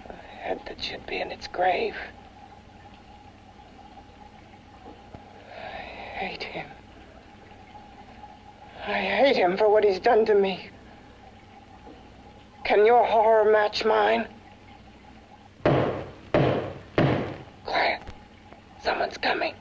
A head that should be in its grave. I hate him. I hate him for what he's done to me. Can your horror match mine? Quiet. Someone's coming.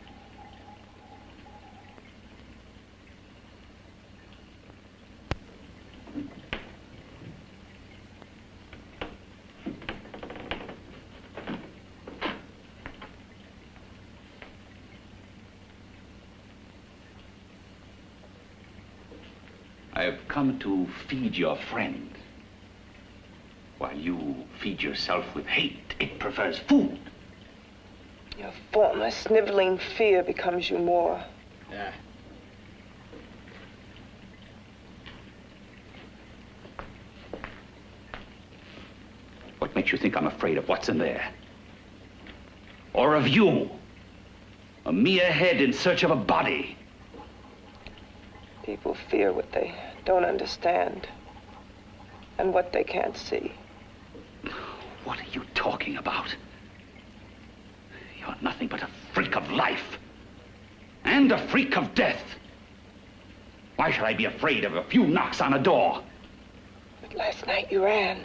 I have come to feed your friend. While you feed yourself with hate, it prefers food. Your former sniveling fear becomes you more. Yeah. What makes you think I'm afraid of what's in there? Or of you? A mere head in search of a body. People fear what they don't understand and what they can't see. What are you talking about? You're nothing but a freak of life. And a freak of death. Why should I be afraid of a few knocks on a door? But last night you ran.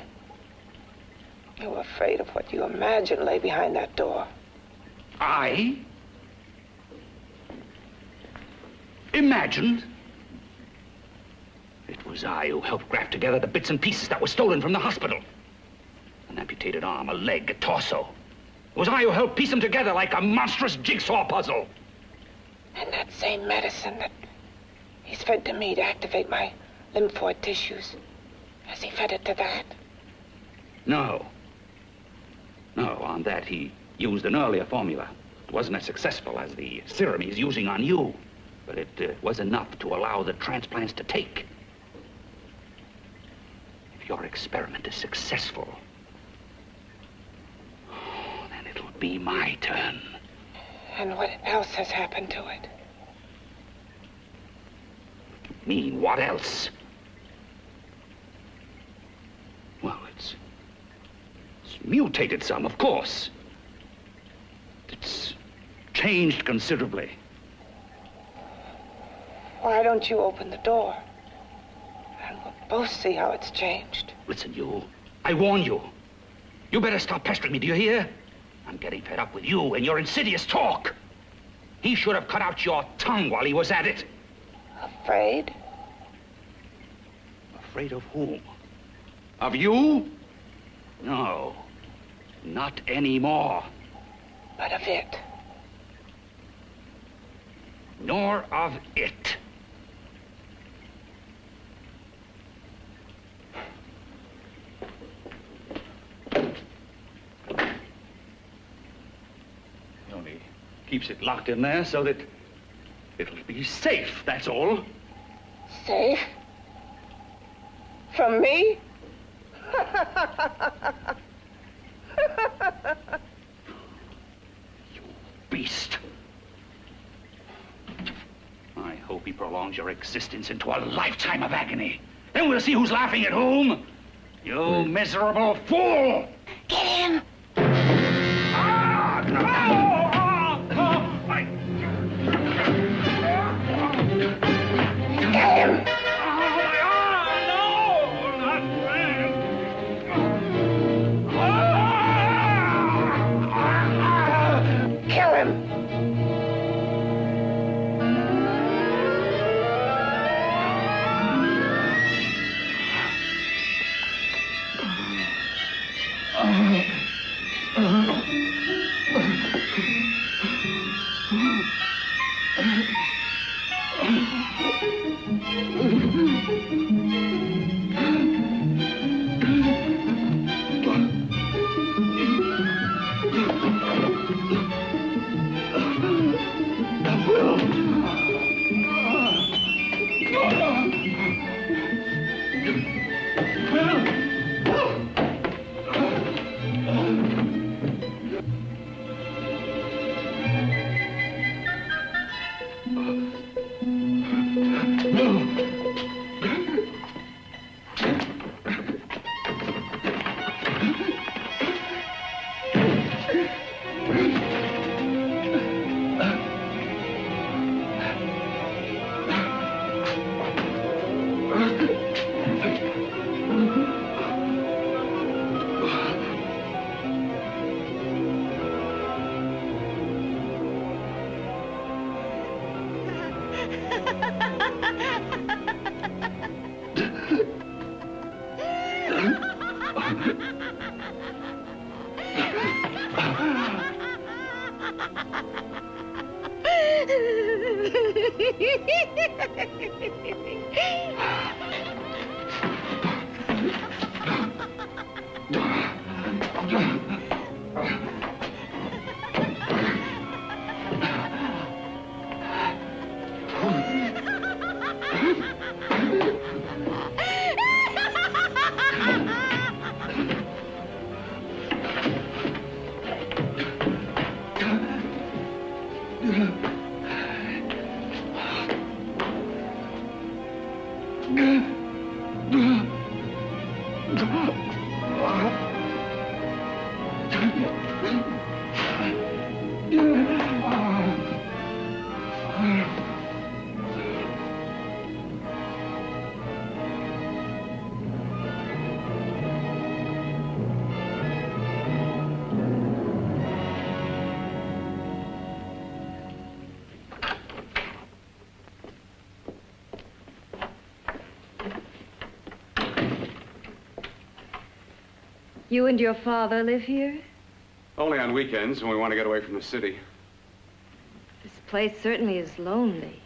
You were afraid of what you imagined lay behind that door. I? Imagined? It was I who helped graft together the bits and pieces that were stolen from the hospital. An amputated arm, a leg, a torso. It was I who helped piece them together like a monstrous jigsaw puzzle. And that same medicine that he's fed to me to activate my lymphoid tissues. Has he fed it to that? No. No, on that he used an earlier formula. It wasn't as successful as the serum he's using on you, but it was enough to allow the transplants to take. If your experiment is successful, then it'll be my turn. And what else has happened to it? Mean what else? Well, it's mutated some, of course. It's changed considerably. Why don't you open the door? And we'll both see how it's changed. Listen, you. I warn you. You better stop pestering me, do you hear? I'm getting fed up with you and your insidious talk. He should have cut out your tongue while he was at it. Afraid? Afraid of whom? Of you? No, not anymore. But of it. Nor of it. He only keeps it locked in there so that it'll be safe, that's all. Safe? From me? You beast. I hope he prolongs your existence into a lifetime of agony. Then we'll see who's laughing at whom. You miserable fool! Get him! Get him! Kill him! You and your father live here? Only on weekends when we want to get away from the city. This place certainly is lonely.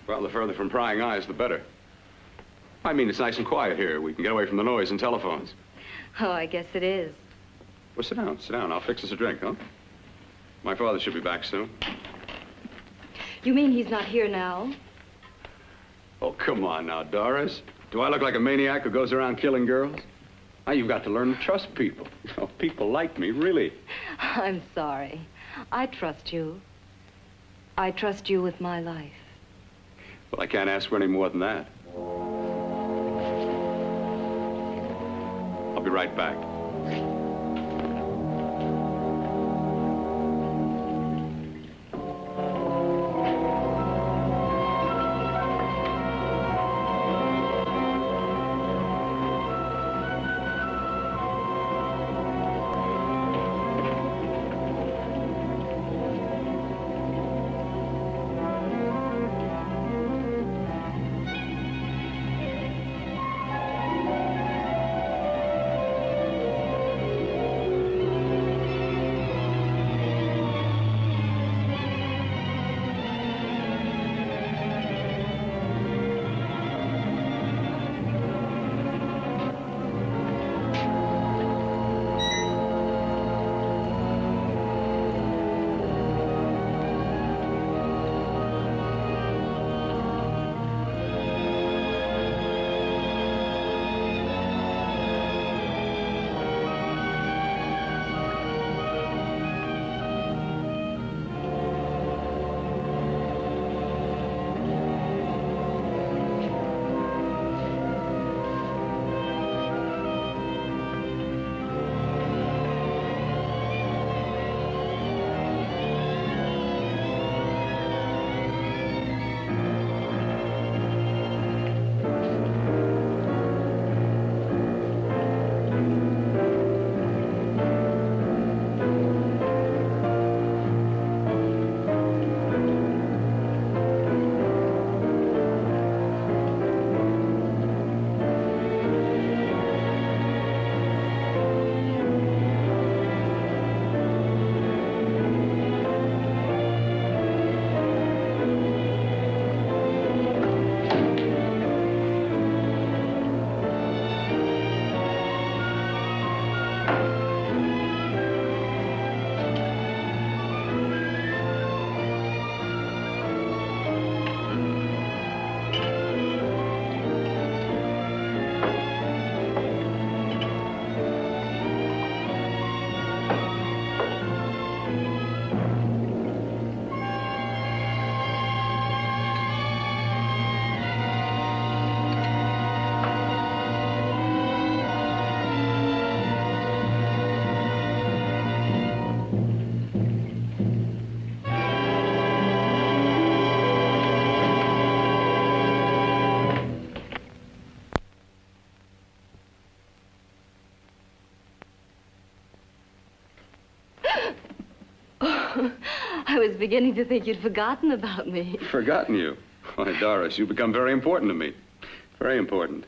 Well, the further from prying eyes, the better. I mean, it's nice and quiet here. We can get away from the noise and telephones. Oh, I guess it is. Well, sit down, sit down. I'll fix us a drink, huh? My father should be back soon. You mean he's not here now? Oh, come on now, Doris. Do I look like a maniac who goes around killing girls? Now, you've got to learn to trust people. You know, people like me, really. I'm sorry. I trust you. I trust you with my life. Well, I can't ask for any more than that. I'll be right back. I was beginning to think you'd forgotten about me. Forgotten you? Why, Doris, you've become very important to me. Very important.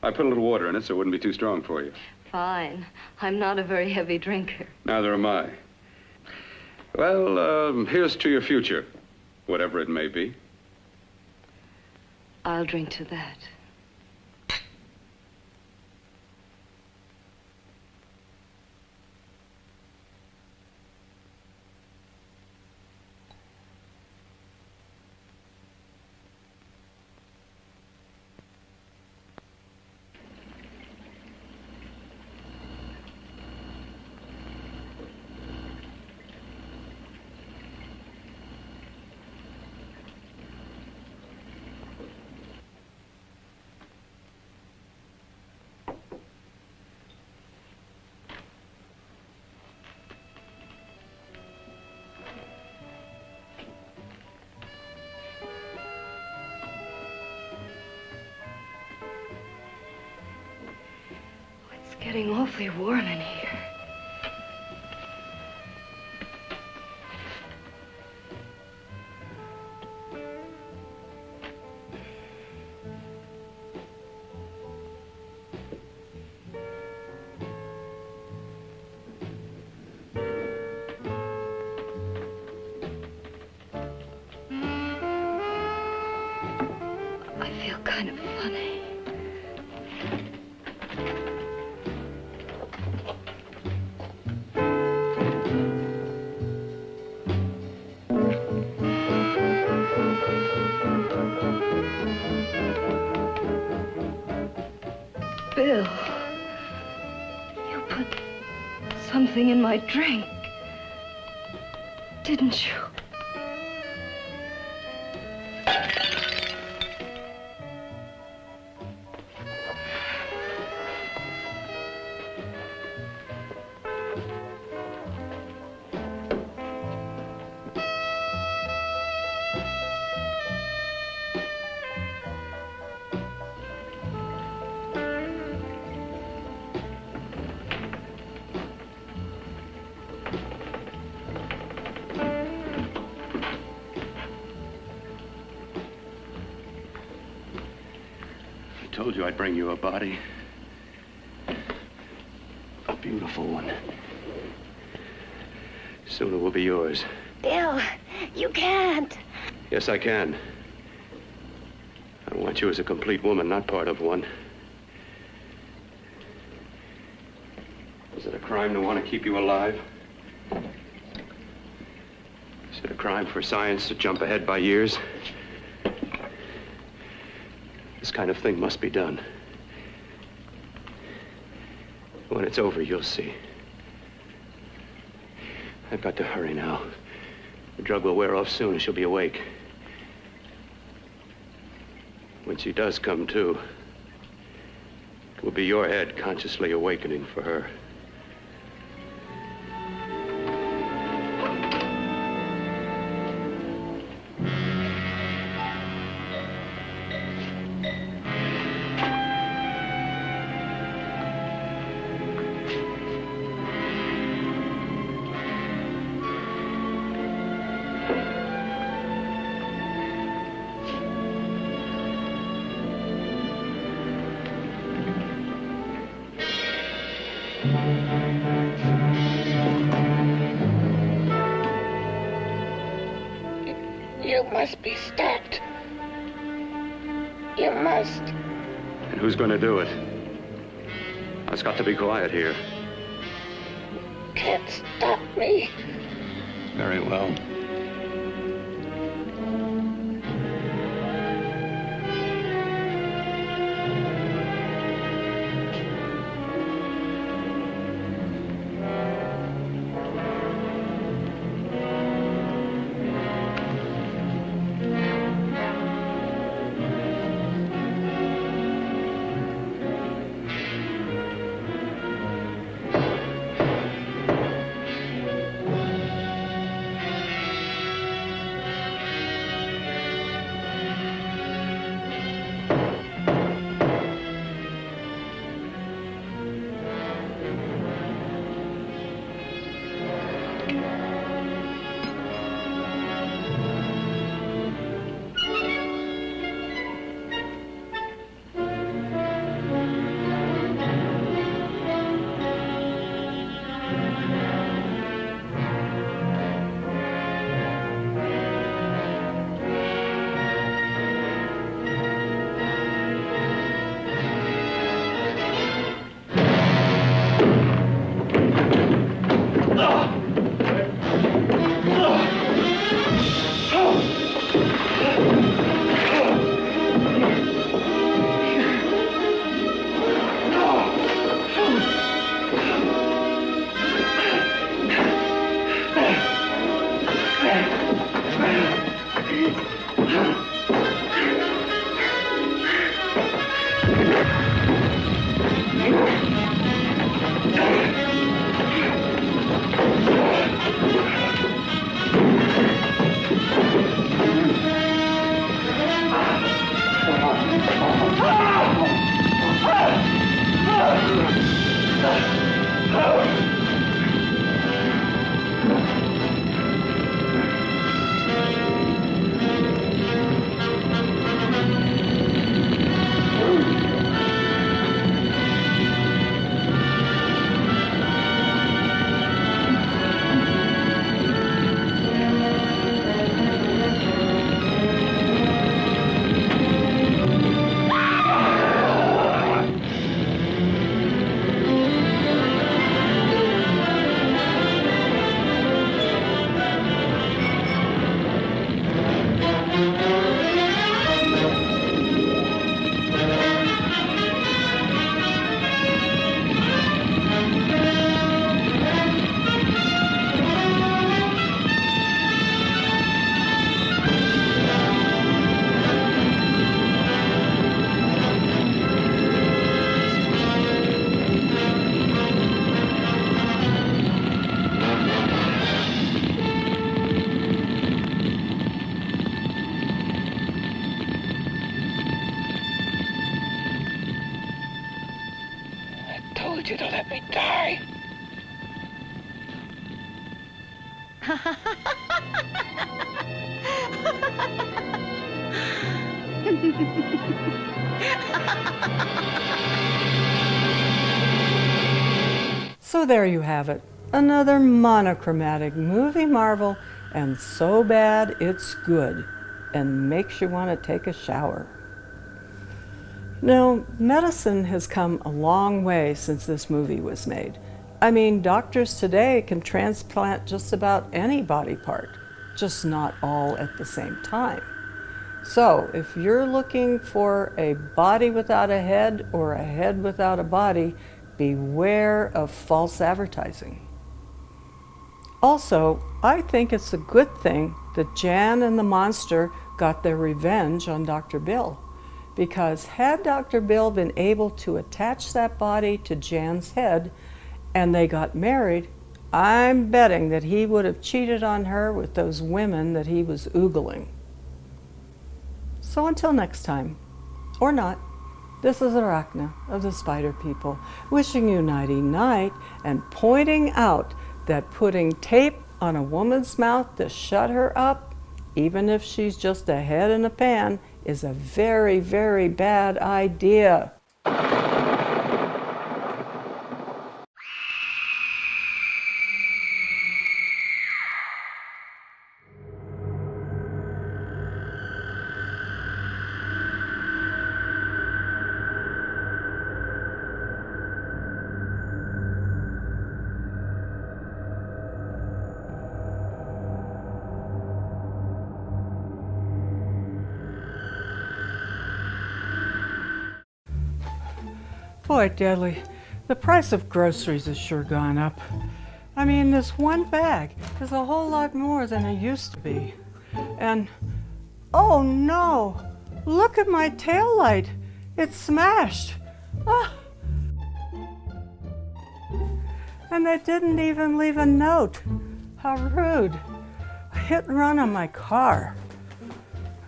I put a little water in it so it wouldn't be too strong for you. Fine. I'm not a very heavy drinker. Neither am I. Well, here's to your future, whatever it may be. I'll drink to that. It's getting awfully warm in here. kind of funny. Bill, you put something in my drink, didn't you? I told you I'd bring you a body. A beautiful one. Soon it will be yours. Bill, you can't. Yes, I can. I want you as a complete woman, not part of one. Is it a crime to want to keep you alive? Is it a crime for science to jump ahead by years? This kind of thing must be done. When it's over, you'll see. I've got to hurry now. The drug will wear off soon and she'll be awake. When she does come to, it will be your head consciously awakening for her. You must be stopped. You must. And who's going to do it? It's got to be quiet here. Can't stop me. Very well. want you to let me die. So there you have it. Another monochromatic movie marvel, and so bad it's good and makes you want to take a shower. Now, medicine has come a long way since this movie was made. I mean, doctors today can transplant just about any body part, just not all at the same time. So, if you're looking for a body without a head or a head without a body, beware of false advertising. Also, I think it's a good thing that Jan and the monster got their revenge on Dr. Bill, because had Dr. Bill been able to attach that body to Jan's head and they got married, I'm betting that he would have cheated on her with those women that he was oogling. So until next time, or not, this is Arachna of the Spider People, wishing you nighty-night and pointing out that putting tape on a woman's mouth to shut her up, even if she's just a head in a pan, is a very, very bad idea. Boy, Deadly, the price of groceries has sure gone up. I mean, this one bag is a whole lot more than it used to be. And, oh no, look at my taillight. It's smashed. Ah. And they didn't even leave a note. How rude. A hit and run on my car.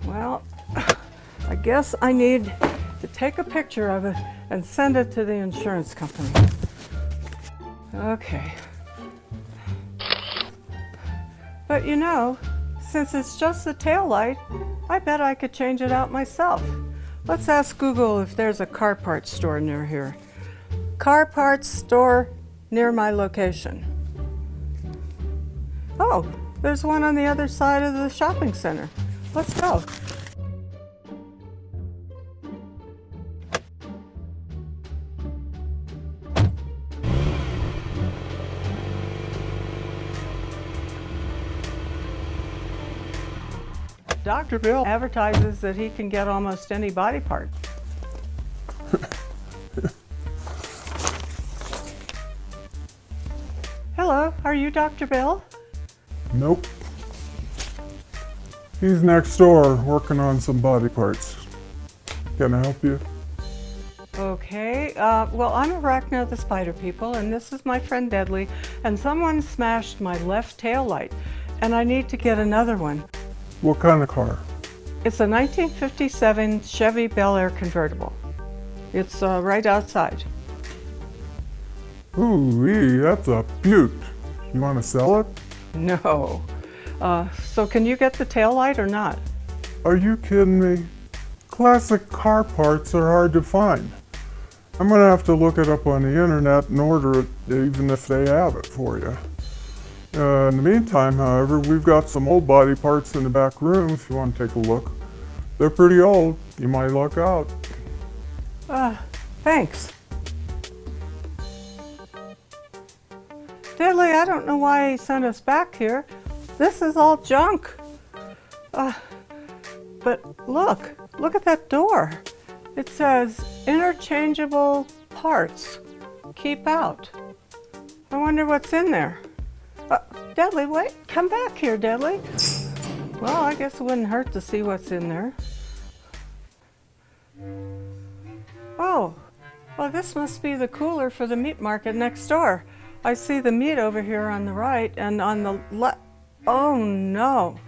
Well, I guess I need to take a picture of it and send it to the insurance company. Okay. But you know, since it's just the taillight, I bet I could change it out myself. Let's ask Google if there's a car parts store near here. Car parts store near my location. Oh, there's one on the other side of the shopping center. Let's go. Dr. Bill advertises that he can get almost any body part. Hello, are you Dr. Bill? Nope. He's next door working on some body parts. Can I help you? Okay, well, I'm Arachna of the Spider People, and this is my friend Deadly, and someone smashed my left tail light, and I need to get another one. What kind of car? It's a 1957 Chevy Bel Air convertible. It's right outside. Ooh-wee, that's a beaut. You want to sell it? No. So can you get the tail light or not? Are you kidding me? Classic car parts are hard to find. I'm going to have to look it up on the internet and order it, even if they have it for you. In the meantime, however, we've got some old body parts in the back room if you want to take a look. They're pretty old. You might luck out. Thanks. Deadly, I don't know why he sent us back here. This is all junk. But look at that door. It says interchangeable parts. Keep out. I wonder what's in there. Deadly, wait, come back here, Deadly. Well, I guess it wouldn't hurt to see what's in there. Oh, well, this must be the cooler for the meat market next door. I see the meat over here on the right, and on the left. Oh no.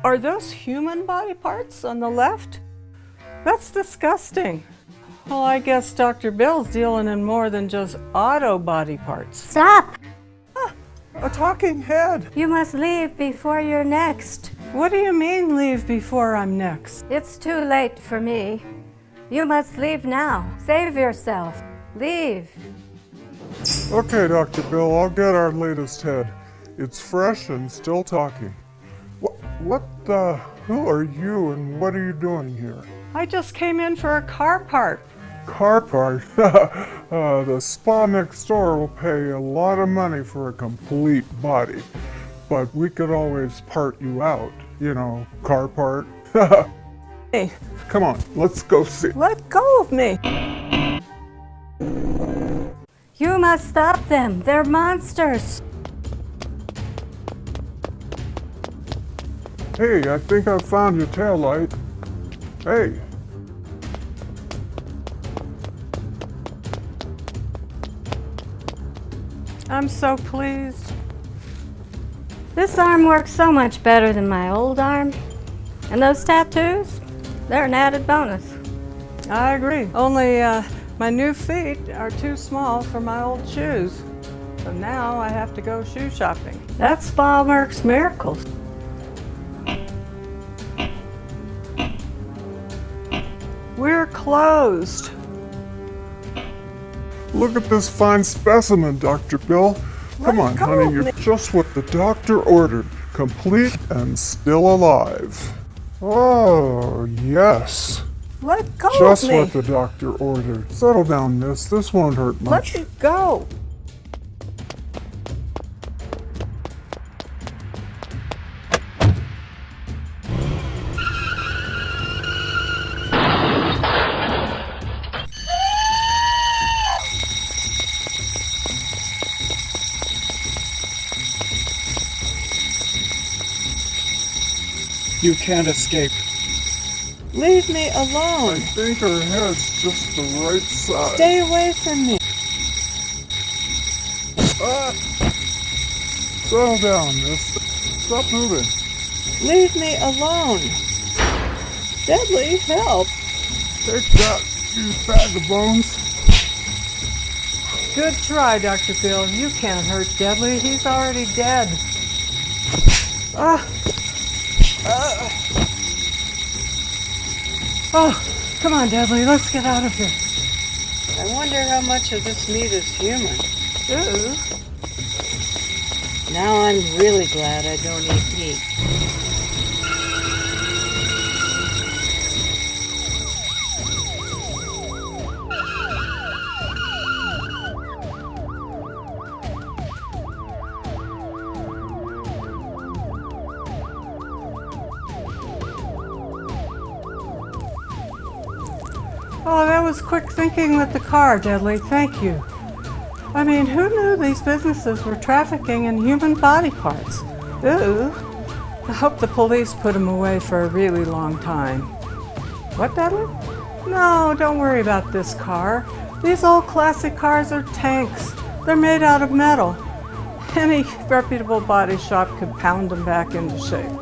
Are those human body parts on the left? That's disgusting. Well, I guess Dr. Bill's dealing in more than just auto body parts. Stop! A talking head. You must leave before you're next. What do you mean, leave before I'm next? It's too late for me. You must leave now. Save yourself. Leave. Okay, Dr. Bill, I'll get our latest head. It's fresh and still talking. Who are you and what are you doing here? I just came in for a car part. Car part? The spa next door will pay a lot of money for a complete body. But we could always part you out, you know, car part. Hey. Come on, let's go see. Let go of me. You must stop them. They're monsters. Hey, I think I found your taillight. Hey. I'm so pleased. This arm works so much better than my old arm. And those tattoos, they're an added bonus. I agree. Only my new feet are too small for my old shoes. So now I have to go shoe shopping. That spa works miracles. We're closed. Look at this fine specimen, Dr. Bill. Come on, honey, you're just what the doctor ordered. Complete and still alive. Oh, yes. Let go Just of me. what the doctor ordered. Settle down, miss. This won't hurt much. Let me go. You can't escape. Leave me alone. I think her head's just the right size. Stay away from me. Settle down, miss. Stop moving. Leave me alone. Deadly, help. Take that, you bag of bones. Good try, Dr. Bill. You can't hurt Deadly. He's already dead. Oh, come on, Deadly. Let's get out of here. I wonder how much of this meat is human. Ooh. Now I'm really glad I don't eat meat. Oh, that was quick thinking with the car, Deadly. Thank you. I mean, who knew these businesses were trafficking in human body parts? Ooh. I hope the police put them away for a really long time. What, Deadly? No, don't worry about this car. These old classic cars are tanks. They're made out of metal. Any reputable body shop could pound them back into shape.